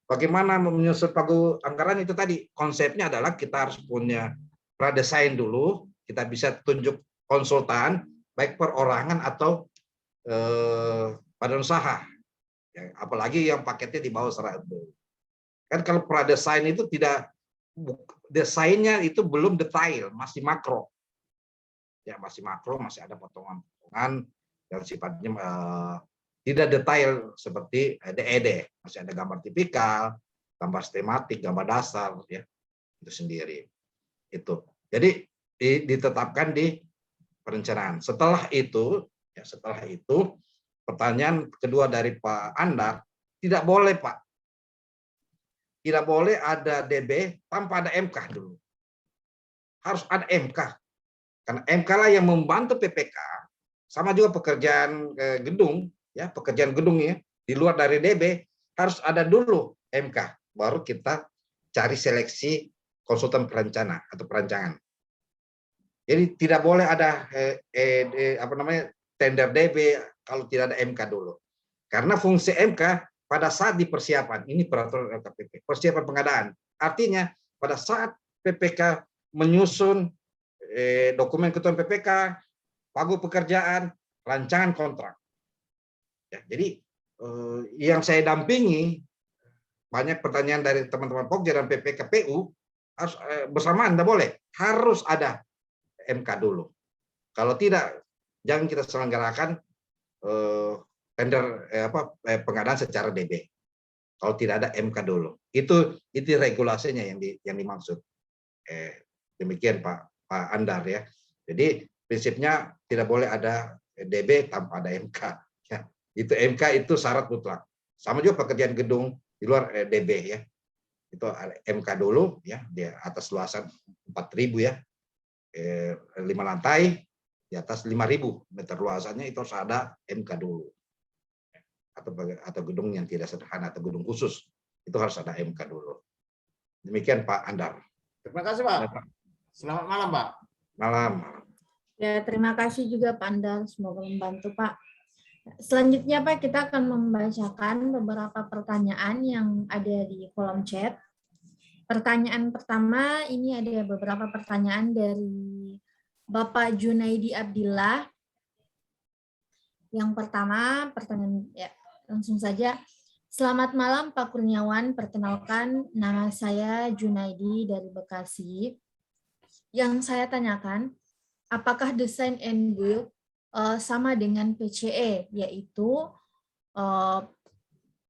[SPEAKER 2] bagaimana menyusun pagu anggaran itu tadi konsepnya adalah kita harus punya pradesain dulu, kita bisa tunjuk konsultan baik perorangan atau badan usaha, ya, apalagi yang paketnya di bawah 100. Kan kalau pradesain itu tidak, desainnya itu belum detail, masih makro. Ya, masih makro, masih ada potongan-potongan yang sifatnya tidak detail seperti DED, masih ada gambar tipikal, gambar skematik, gambar dasar, ya itu sendiri. Itu. Jadi ditetapkan di perencanaan. Setelah itu, pertanyaan kedua dari Pak Andar, tidak boleh Pak, tidak boleh ada DB tanpa ada MK dulu. Harus ada MK, karena MK lah yang membantu PPK. Sama juga pekerjaan gedung, ya pekerjaan gedung ya di luar dari DB harus ada dulu MK, baru kita cari seleksi konsultan perencana atau perancangan. Jadi tidak boleh ada tender DB kalau tidak ada MK dulu. Karena fungsi MK pada saat di persiapan, ini peraturan LKPP, persiapan pengadaan. Artinya pada saat PPK menyusun dokumen ketentuan PPK, pagu pekerjaan, rancangan kontrak. Ya, jadi yang saya dampingi banyak pertanyaan dari teman-teman Pokja dan PPKPU harus bersamaan, tidak boleh, harus ada MK dulu. Kalau tidak, jangan kita selenggarakan tender pengadaan secara DB. Kalau tidak ada MK dulu, itu regulasinya yang dimaksud. Demikian Pak Andar ya. Jadi prinsipnya tidak boleh ada DB tanpa ada MK. Ya, itu MK itu syarat mutlak. Sama juga pekerjaan gedung di luar DB ya. Itu MK dulu ya, di atas luasan 4.000 ya. 5 lantai, di atas 5.000 meter luasannya itu harus ada MK dulu. Atau gedung yang tidak sederhana atau gedung khusus, itu harus ada MK dulu. Demikian Pak Andar.
[SPEAKER 3] Terima kasih Pak. Selamat malam Pak.
[SPEAKER 2] Malam.
[SPEAKER 1] Ya, terima kasih juga Pak Andar, semoga membantu Pak. Selanjutnya Pak, kita akan membacakan beberapa pertanyaan yang ada di kolom chat. Pertanyaan pertama, ini ada beberapa pertanyaan dari Bapak Junaidi Abdillah. Yang pertama, pertanyaan ya, langsung saja. Selamat malam Pak Kurniawan, perkenalkan nama saya Junaidi dari Bekasi. Yang saya tanyakan, apakah desain and build sama dengan PCE, yaitu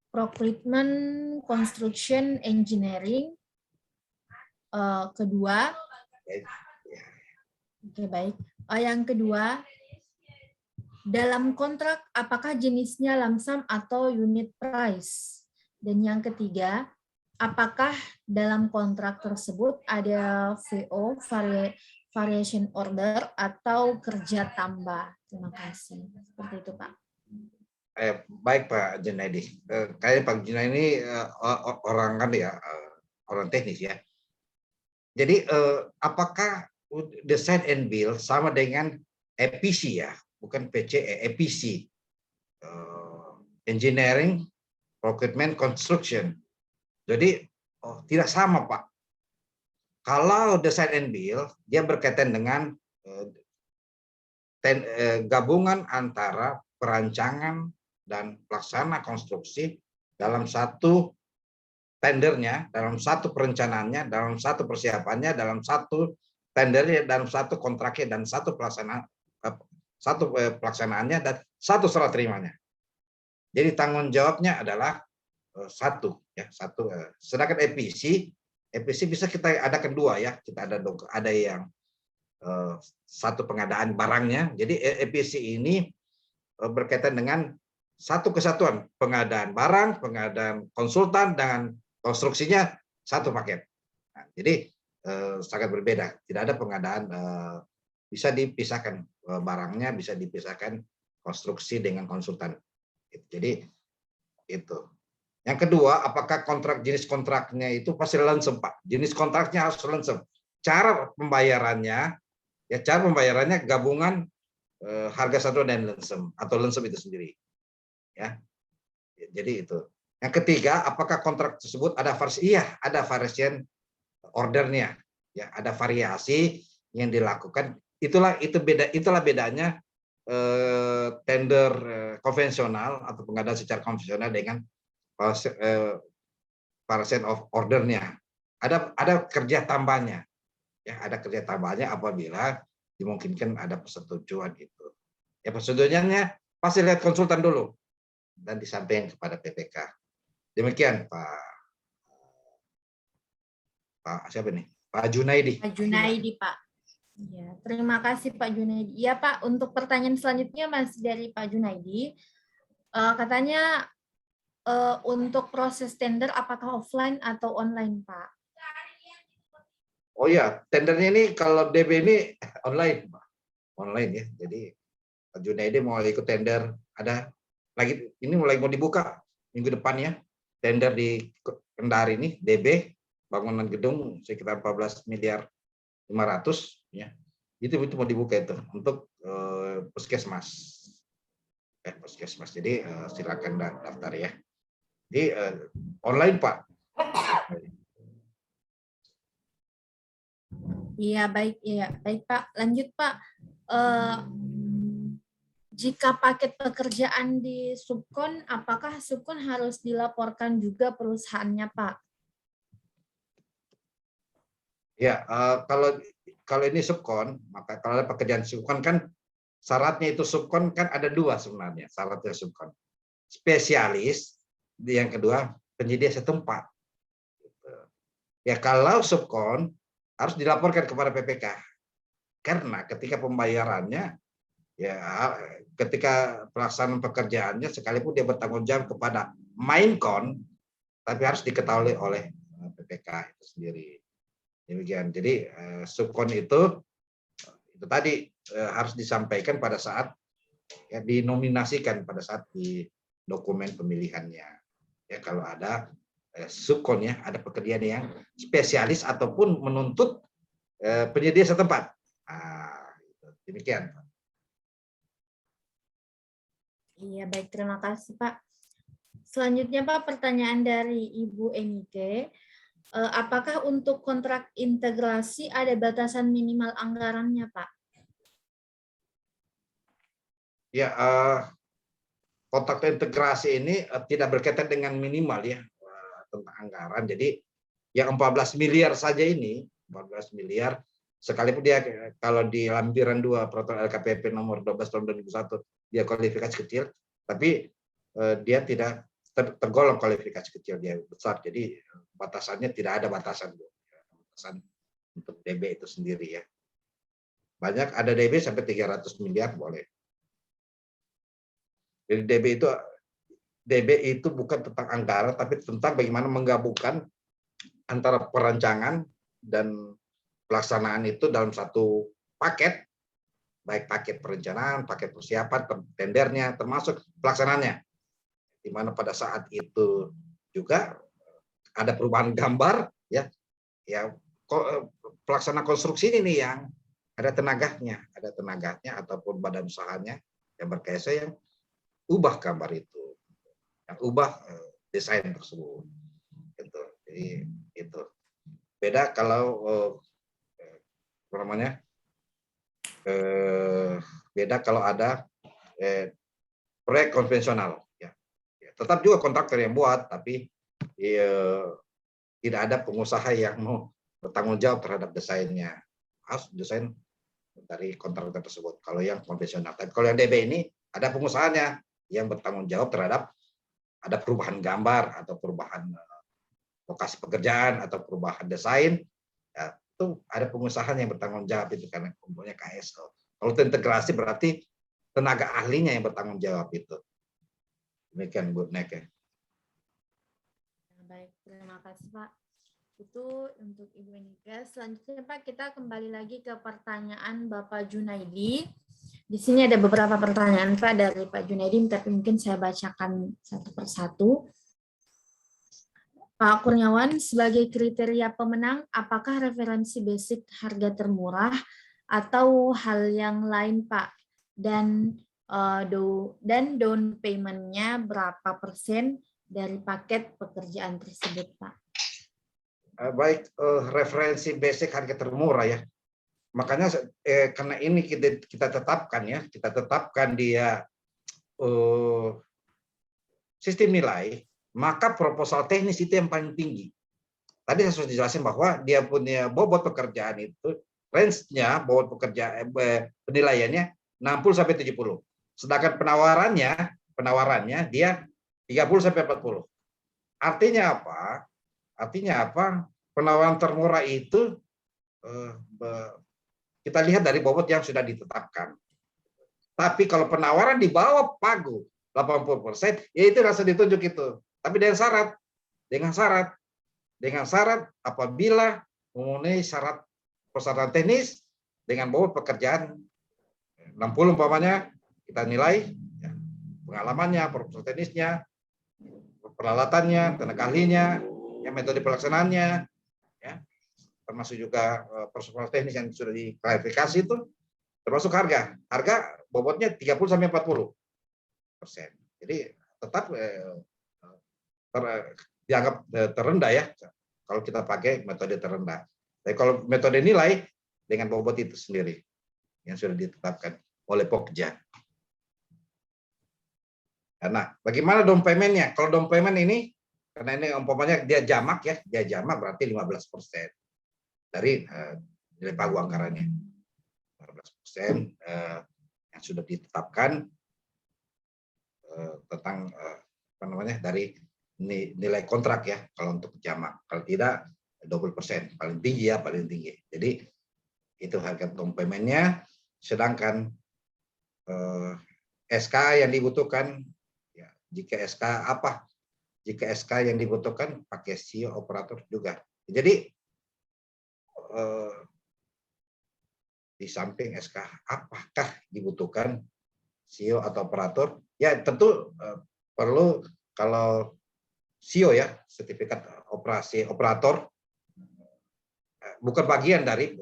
[SPEAKER 1] Procurement Construction Engineering. Kedua, oke baik. Yang kedua, dalam kontrak apakah jenisnya lump sum atau unit price? Dan yang ketiga, apakah dalam kontrak tersebut ada VO, variation order, atau kerja tambah? Terima kasih. Seperti itu, Pak.
[SPEAKER 2] Baik Pak Junaidi. Kayaknya Pak Junaidi ini orang kan ya, orang teknis ya. Jadi apakah design and build sama dengan EPC ya, bukan PCE, EPC, Engineering, Procurement, Construction. Jadi tidak sama Pak. Kalau design and build dia berkaitan dengan gabungan antara perancangan dan pelaksana konstruksi dalam satu tendernya, dalam satu perencanaannya, dalam satu persiapannya, dalam satu tendernya, dalam satu kontraknya, dan satu pelaksanaannya, dan satu serah terimanya. Jadi tanggung jawabnya adalah satu, ya satu. Sedangkan EPC bisa kita adakan dua ya, kita ada yang satu pengadaan barangnya. Jadi EPC ini berkaitan dengan satu kesatuan, pengadaan barang, pengadaan konsultan, dan konstruksinya satu paket. Nah, jadi sangat berbeda. Tidak ada pengadaan, bisa dipisahkan barangnya, bisa dipisahkan konstruksi dengan konsultan. Jadi itu. Yang kedua, apakah jenis kontraknya itu pasti lump Pak? Jenis kontraknya harus lump. Cara pembayarannya, ya cara pembayarannya gabungan harga satuan dan lump atau lump itu sendiri. Ya, jadi itu. Yang ketiga, apakah kontrak tersebut ada variasi? Iya, ada variation ordernya. Ya, ada variasi yang dilakukan. Itulah bedanya tender konvensional atau pengadaan secara konvensional dengan variation of ordernya. Ada kerja tambahnya. Ya, ada kerja tambahnya apabila dimungkinkan ada persetujuan itu. Ya, persetujuannya pasti lihat konsultan dulu. dan disampaikan kepada PPK. Demikian Pak siapa nih? Pak Junaidi.
[SPEAKER 1] Pak Junaidi, Pak. Ya, terima kasih Pak Junaidi. Ya Pak, untuk pertanyaan selanjutnya masih dari Pak Junaidi. Katanya untuk proses tender apakah offline atau online, Pak?
[SPEAKER 2] Oh ya, tendernya ini kalau DB ini online, Pak. Online ya. Jadi Pak Junaidi mau ikut tender, ada lagi ini mulai mau dibuka minggu depan ya. Tender di Kendari ini DB bangunan gedung sekitar 14 miliar 500 ya. Itu mau dibuka itu untuk puskesmas. Puskesmas. Jadi silakan daftar ya. Jadi online, Pak.
[SPEAKER 1] Iya, baik Pak. Lanjut Pak. Jika paket pekerjaan di subkon, apakah subkon harus dilaporkan juga perusahaannya, Pak?
[SPEAKER 2] Ya, kalau ini subkon, maka kalau ada pekerjaan subkon kan syaratnya itu subkon kan ada dua sebenarnya syaratnya subkon. Spesialis, yang kedua penyedia setempat. Ya kalau subkon harus dilaporkan kepada PPK karena ketika pembayarannya ya ketika pelaksanaan pekerjaannya sekalipun dia bertanggung jawab kepada Mainkon tapi harus diketahui oleh PPK itu sendiri. Demikian. Jadi subkon itu tadi harus disampaikan pada saat ya dinominasikan pada saat di dokumen pemilihannya. Ya kalau ada subkon ya, ada pekerjaan yang spesialis ataupun menuntut penyedia setempat. Demikian.
[SPEAKER 1] Iya, baik. Terima kasih, Pak. Selanjutnya, Pak, pertanyaan dari Ibu Enike. Apakah untuk kontrak integrasi ada batasan minimal anggarannya, Pak?
[SPEAKER 2] Ya, kontrak integrasi ini tidak berkaitan dengan minimal ya tentang anggaran. Jadi yang 14 miliar saja ini, 14 miliar, sekalipun dia kalau di lampiran 2 peraturan LKPP nomor 12 tahun 2001 dia kualifikasi kecil, tapi dia tidak tergolong kualifikasi kecil, dia besar. Jadi batasannya tidak ada batasan untuk DB itu sendiri ya. Banyak ada DB sampai 300 miliar boleh. Jadi DB itu bukan tentang anggaran, tapi tentang bagaimana menggabungkan antara perancangan dan pelaksanaan itu dalam satu paket, baik paket perencanaan, paket persiapan, tendernya, termasuk pelaksanaannya. Di mana pada saat itu juga ada perubahan gambar, ya pelaksanaan konstruksi ini yang ada tenaganya ataupun badan usahanya yang berkaitan yang ubah gambar itu, yang ubah desain tersebut. Gitu. Jadi itu beda kalau beda kalau ada proyek konvensional. Ya. Tetap juga kontraktor yang buat, tapi tidak ada pengusaha yang mau bertanggung jawab terhadap desainnya. Harus desain dari kontraktor tersebut. Kalau yang konvensional, tapi kalau yang DB ini ada pengusahanya yang bertanggung jawab terhadap ada perubahan gambar atau perubahan lokasi pekerjaan atau perubahan desain, ya, itu ada pengusahanya yang bertanggung jawab itu karena kumpulnya KSO. Kalau integrasi berarti tenaga ahlinya yang bertanggung jawab itu. Demikian Bu Neke.
[SPEAKER 1] Baik, terima kasih Pak. Itu untuk Ibu Nike. Selanjutnya Pak, kita kembali lagi ke pertanyaan Bapak Junaidi. Di sini ada beberapa pertanyaan Pak dari Pak Junaidi, tapi mungkin saya bacakan satu persatu. Pak Kurniawan, sebagai kriteria pemenang, apakah referensi basic harga termurah atau hal yang lain Pak? Dan down payment-nya berapa persen dari paket pekerjaan tersebut Pak?
[SPEAKER 2] Baik, referensi basic harga termurah ya. Makanya karena ini kita tetapkan dia sistem nilai, maka proposal teknis itu yang paling tinggi. Tadi saya sudah dijelasin bahwa dia punya bobot pekerjaan itu, range-nya bobot pekerjaan penilaiannya 60 sampai 70. Sedangkan penawarannya dia 30 sampai 40. Artinya apa? Penawaran termurah itu kita lihat dari bobot yang sudah ditetapkan. Tapi kalau penawaran di bawah pagu 80%, ya itu langsung ditunjuk itu. Tapi dengan syarat apabila memenuhi syarat persyaratan teknis dengan bobot pekerjaan 60 umpamanya, kita nilai ya, pengalamannya, profesor teknisnya, peralatannya, tenaga ahlinya, ya, metode pelaksanaannya, ya, termasuk juga persoalan teknis yang sudah diklarifikasi itu, termasuk harga bobotnya 30 sampai 40%. Jadi tetap dianggap terendah ya kalau kita pakai metode terendah. Tapi kalau metode nilai dengan bobot itu sendiri yang sudah ditetapkan oleh Pokja. Nah, bagaimana down payment-nya? Kalau down payment ini, karena ini umpamanya dia jamak berarti 15% dari nilai pagu anggarannya. 15% yang sudah ditetapkan tentang dari nilai kontrak ya, kalau untuk jamak. Kalau tidak 20%, paling tinggi ya, paling tinggi. Jadi itu harga down payment-nya. Sedangkan SK yang dibutuhkan, ya, jika SK yang dibutuhkan pakai CEO operator juga. Jadi di samping SK apakah dibutuhkan CEO atau operator? Ya tentu perlu, kalau CEO ya, sertifikat operasi operator, bukan bagian dari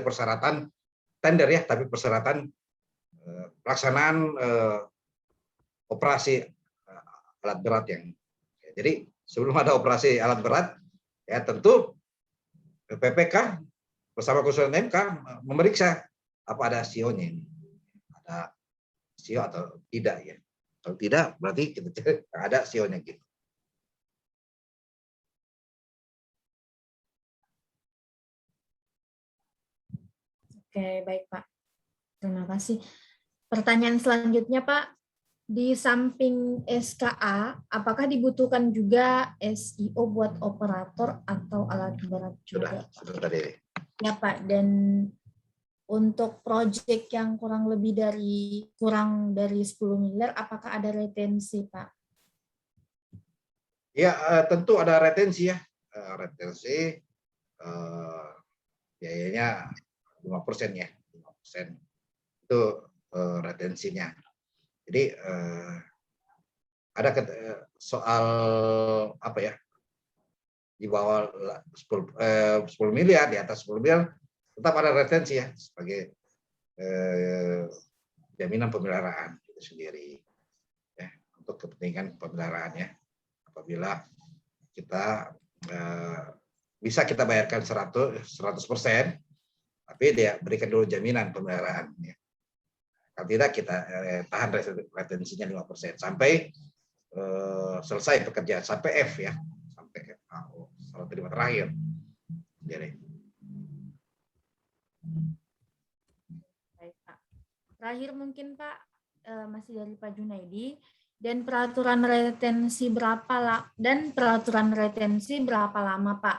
[SPEAKER 2] persyaratan tender ya, tapi persyaratan pelaksanaan operasi alat berat yang. Jadi sebelum ada operasi alat berat, ya tentu PPK bersama konsultan MK memeriksa apa ada CEO-nya ini, ada CEO atau tidak ya. Kalau tidak berarti kita cek ada CEO-nya gitu.
[SPEAKER 1] Oke, baik Pak. Terima kasih. Pertanyaan selanjutnya Pak, di samping SKA, apakah dibutuhkan juga SIO buat operator atau alat berat juga?
[SPEAKER 2] Sudah tadi.
[SPEAKER 1] Ya Pak, dan untuk proyek yang kurang dari 10 miliar, apakah ada retensi Pak?
[SPEAKER 2] Ya tentu ada retensi ya, biayanya 5% ya, 5% itu retensinya. Jadi ada soal apa ya, di bawah 10 miliar, di atas 10 miliar tetap ada retensi ya sebagai jaminan pemeliharaan itu sendiri ya, untuk kepentingan pemeliharaannya. Apabila kita bisa kita bayarkan 100%, tapi dia berikan dulu jaminan pemeliharaan ya. Kalau tidak kita tahan retensinya 5% sampai selesai pekerjaan, sampai F ya, sampai salah terima terakhir. Jadi.
[SPEAKER 1] Baik Pak. Terakhir mungkin Pak, masih dari Pak Junaidi, dan peraturan retensi berapa lama Pak?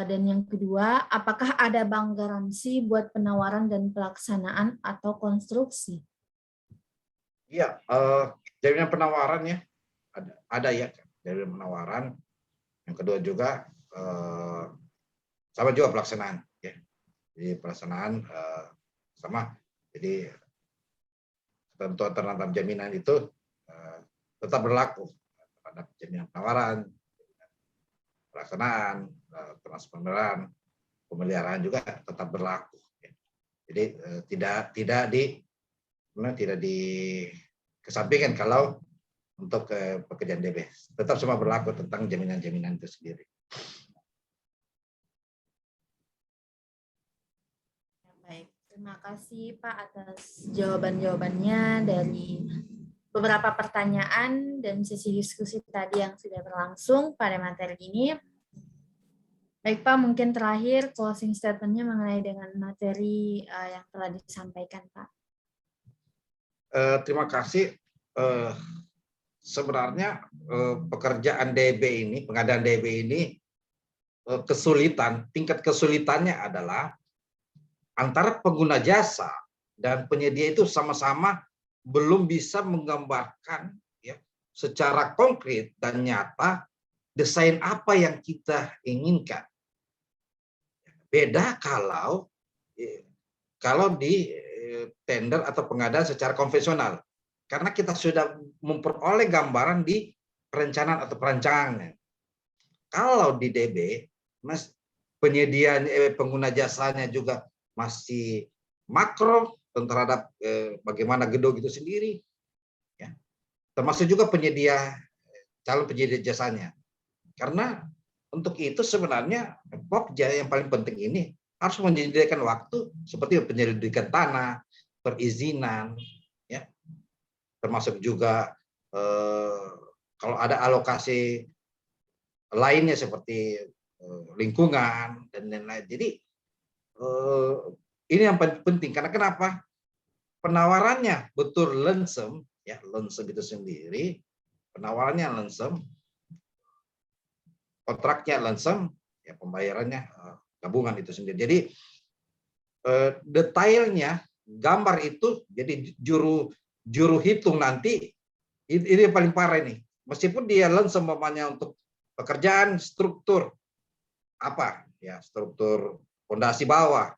[SPEAKER 1] Dan yang kedua, apakah ada bank garansi buat penawaran dan pelaksanaan atau konstruksi?
[SPEAKER 2] Iya, jaminan penawarannya ada ya, jaminan penawaran. Yang kedua juga sama juga pelaksanaan ya. Jadi pelaksanaan sama. Jadi ketentuan terhadap jaminan itu tetap berlaku terhadap jaminan penawaran, pelaksanaan, transparan, pemeliharaan juga tetap berlaku. Jadi tidak dikesampingkan kalau untuk pekerjaan DB. Tetap semua berlaku tentang jaminan-jaminan itu sendiri.
[SPEAKER 1] Baik, terima kasih Pak atas jawaban-jawabannya dari beberapa pertanyaan dan sesi diskusi tadi yang sudah berlangsung pada materi ini. Baik Pak, mungkin terakhir closing statement-nya mengenai dengan materi yang telah disampaikan Pak.
[SPEAKER 2] Terima kasih. sebenarnya pekerjaan DB ini, pengadaan DB ini tingkat kesulitannya adalah antara pengguna jasa dan penyedia itu sama-sama belum bisa menggambarkan ya secara konkret dan nyata desain apa yang kita inginkan. Beda kalau di tender atau pengadaan secara konvensional. Karena kita sudah memperoleh gambaran di perencanaan atau perancangannya. Kalau di DB, penyediaan pengguna jasanya juga masih makro terhadap bagaimana gedung itu sendiri, ya. Termasuk juga calon penyedia jasanya. Karena untuk itu sebenarnya Pokja yang paling penting ini harus menyediakan waktu seperti penyelidikan tanah, perizinan, ya, termasuk juga kalau ada alokasi lainnya seperti lingkungan dan lain-lain. Jadi ini yang paling penting karena kenapa? Penawarannya betul lensem, ya lensem itu sendiri, penawarannya lensem, kontraknya lensem, ya pembayarannya gabungan itu sendiri. Jadi detailnya gambar itu jadi juru hitung nanti ini yang paling parah ini. Meskipun dia lensem umpamanya untuk pekerjaan struktur apa ya, struktur fondasi bawah,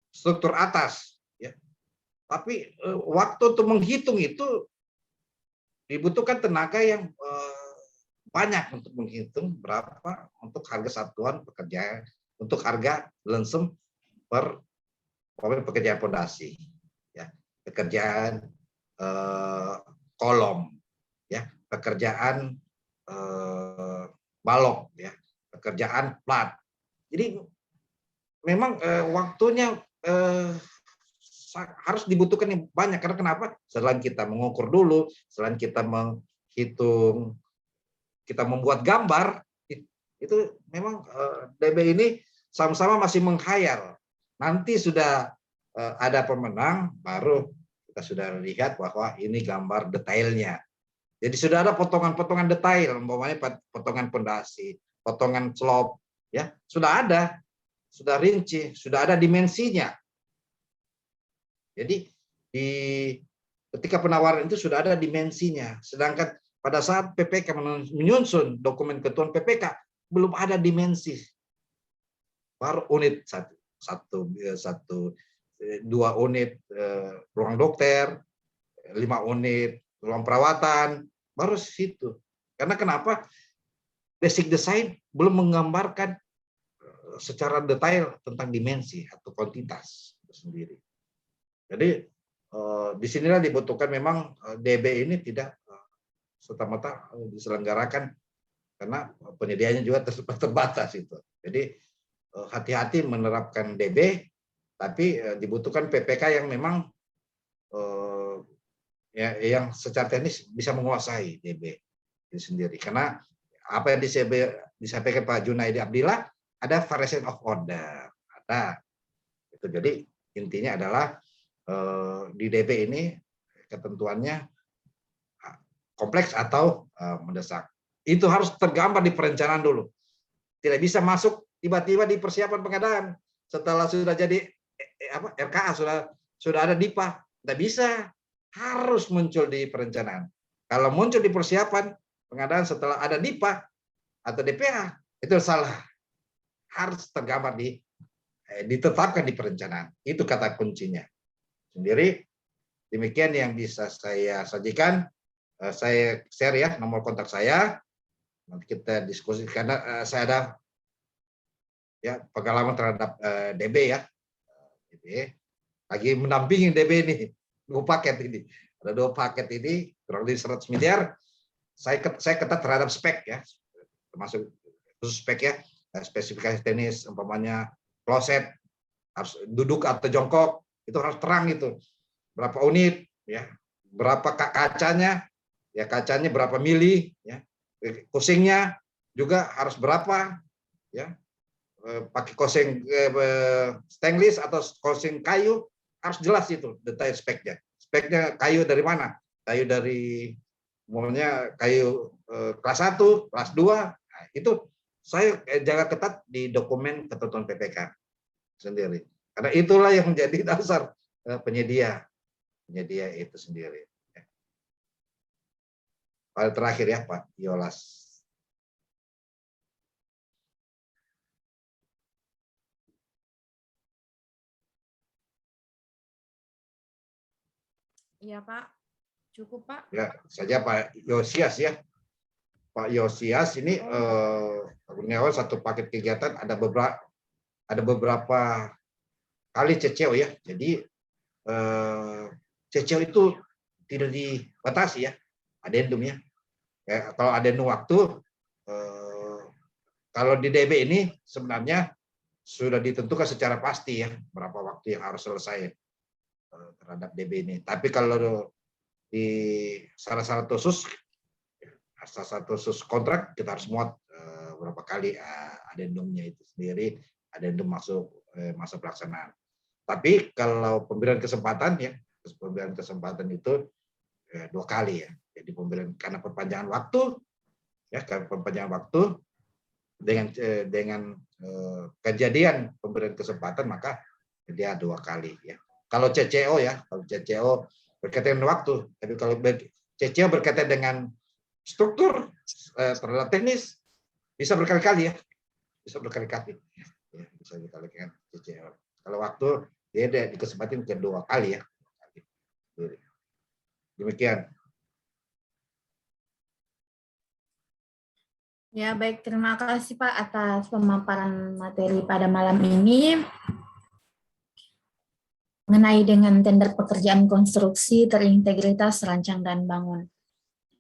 [SPEAKER 2] struktur atas ya. Tapi waktu untuk menghitung itu dibutuhkan tenaga yang banyak untuk menghitung berapa untuk harga satuan pekerjaan, untuk harga lensem per pekerjaan fondasi, ya, pekerjaan kolom, ya, pekerjaan balok, ya, pekerjaan plat. Jadi memang waktunya harus dibutuhkan yang banyak karena kenapa? Selain kita mengukur dulu, selain kita menghitung, kita membuat gambar, itu memang DB ini sama-sama masih menghayal. Nanti sudah ada pemenang, baru kita sudah lihat bahwa ini gambar detailnya. Jadi sudah ada potongan-potongan detail, umpamanya potongan pondasi, potongan slope, ya sudah ada, sudah rinci, sudah ada dimensinya. Jadi ketika penawaran itu sudah ada dimensinya. Sedangkan pada saat PPK menyusun dokumen ketentuan PPK belum ada dimensi. Baru unit dua unit ruang dokter, 5 unit ruang perawatan, baru situ. Karena kenapa? Basic design belum menggambarkan secara detail tentang dimensi atau kuantitas itu sendiri. Jadi disinilah dibutuhkan memang DB ini tidak serta-merta diselenggarakan karena penyediaannya juga terbatas itu. Jadi hati-hati menerapkan DB, tapi dibutuhkan PPK yang memang yang secara teknis bisa menguasai DB itu sendiri. Karena apa yang disampaikan Pak Junaidi Abdillah, ada variation of order, ada. Itu jadi intinya adalah di DB ini ketentuannya kompleks atau mendesak. Itu harus tergambar di perencanaan dulu. Tidak bisa masuk tiba-tiba di persiapan pengadaan setelah sudah jadi RKA, sudah ada DIPA. Tidak bisa, harus muncul di perencanaan. Kalau muncul di persiapan pengadaan setelah ada DIPA atau DPA, itu salah. Harus tergambar ditetapkan di perencanaan. Itu kata kuncinya. Sendiri, demikian yang bisa saya sajikan. Saya share ya nomor kontak saya. Nanti kita diskusi karena saya ada ya pengalaman terhadap DB ya. DB lagi mendampingi DB ini 2 paket ini. Ada 2 paket ini kurang lebih 100 miliar. Saya ketat terhadap spek ya. Termasuk khusus spek ya. Spesifikasi teknis umpamanya kloset harus duduk atau jongkok, itu harus terang itu. Berapa unit ya, berapa kacanya, ya kacanya berapa mili ya. Kosingnya juga harus berapa ya. Pakai kosing stainless atau kosing kayu, harus jelas itu detail speknya. Speknya kayu dari mana? Kayu dari Umumnya kayu kelas 1, kelas 2, nah, itu saya jaga ketat di dokumen ketentuan PPK sendiri. Karena itulah yang menjadi dasar penyedia itu sendiri. Hal terakhir ya Pak Yolas.
[SPEAKER 1] Iya Pak, cukup Pak.
[SPEAKER 2] Ya, saja Pak Yosias ya. Pak Yosias ini kurniawan satu paket kegiatan ada beberapa kali CCO ya. Jadi CCO itu tidak dibatasi ya, adendumnya. Kalau adendum waktu, kalau di DB ini sebenarnya sudah ditentukan secara pasti ya berapa waktu yang harus selesai terhadap DB ini. Tapi kalau di syarat-syarat khusus kontrak kita harus muat berapa kali adendumnya itu sendiri, adendum masuk masa pelaksanaan. Tapi kalau pemberian kesempatan ya, pemberian kesempatan itu 2 kali ya. Jadi pemberian karena perpanjangan waktu ya, karena perpanjangan waktu dengan kejadian pemberian kesempatan maka dia 2 kali ya. Kalau CCO ya, kalau CCO berkaitan dengan waktu, tapi kalau CCO berkaitan dengan struktur terhadap teknis bisa berkali-kali ya, bisa berkali-kali ya, bisa berkali-kali CCO. Kalau waktu dia di kesempatan kedua kali ya. Demikian.
[SPEAKER 1] Ya, baik. Terima kasih Pak atas pemaparan materi pada malam ini mengenai dengan tender pekerjaan konstruksi terintegritas rancang dan bangun.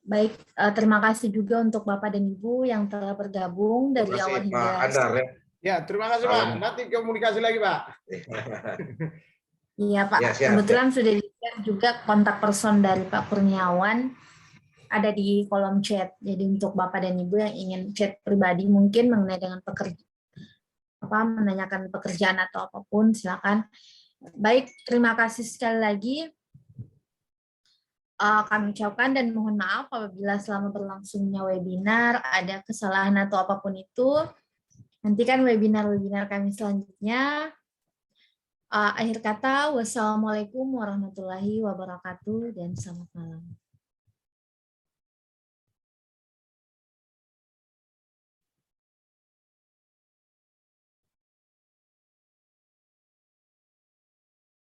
[SPEAKER 1] Baik, terima kasih juga untuk Bapak dan Ibu yang telah bergabung dari
[SPEAKER 2] Terima kasih
[SPEAKER 1] awal
[SPEAKER 2] Pak
[SPEAKER 1] hingga.
[SPEAKER 2] Andar ya.
[SPEAKER 3] Ya, terima kasih Pak. Nanti komunikasi lagi Pak.
[SPEAKER 1] Iya Pak,
[SPEAKER 2] Ya, siap,
[SPEAKER 1] kebetulan sudah di-share juga kontak person dari Pak Kurniawan ada di kolom chat. Jadi untuk Bapak dan Ibu yang ingin chat pribadi mungkin mengenai dengan menanyakan pekerjaan atau apapun, silakan. Baik, terima kasih sekali lagi. Kami ucapkan dan mohon maaf apabila selama berlangsungnya webinar ada kesalahan atau apapun itu. Nantikan webinar-webinar kami selanjutnya. Akhir kata, wassalamualaikum warahmatullahi wabarakatuh dan selamat malam.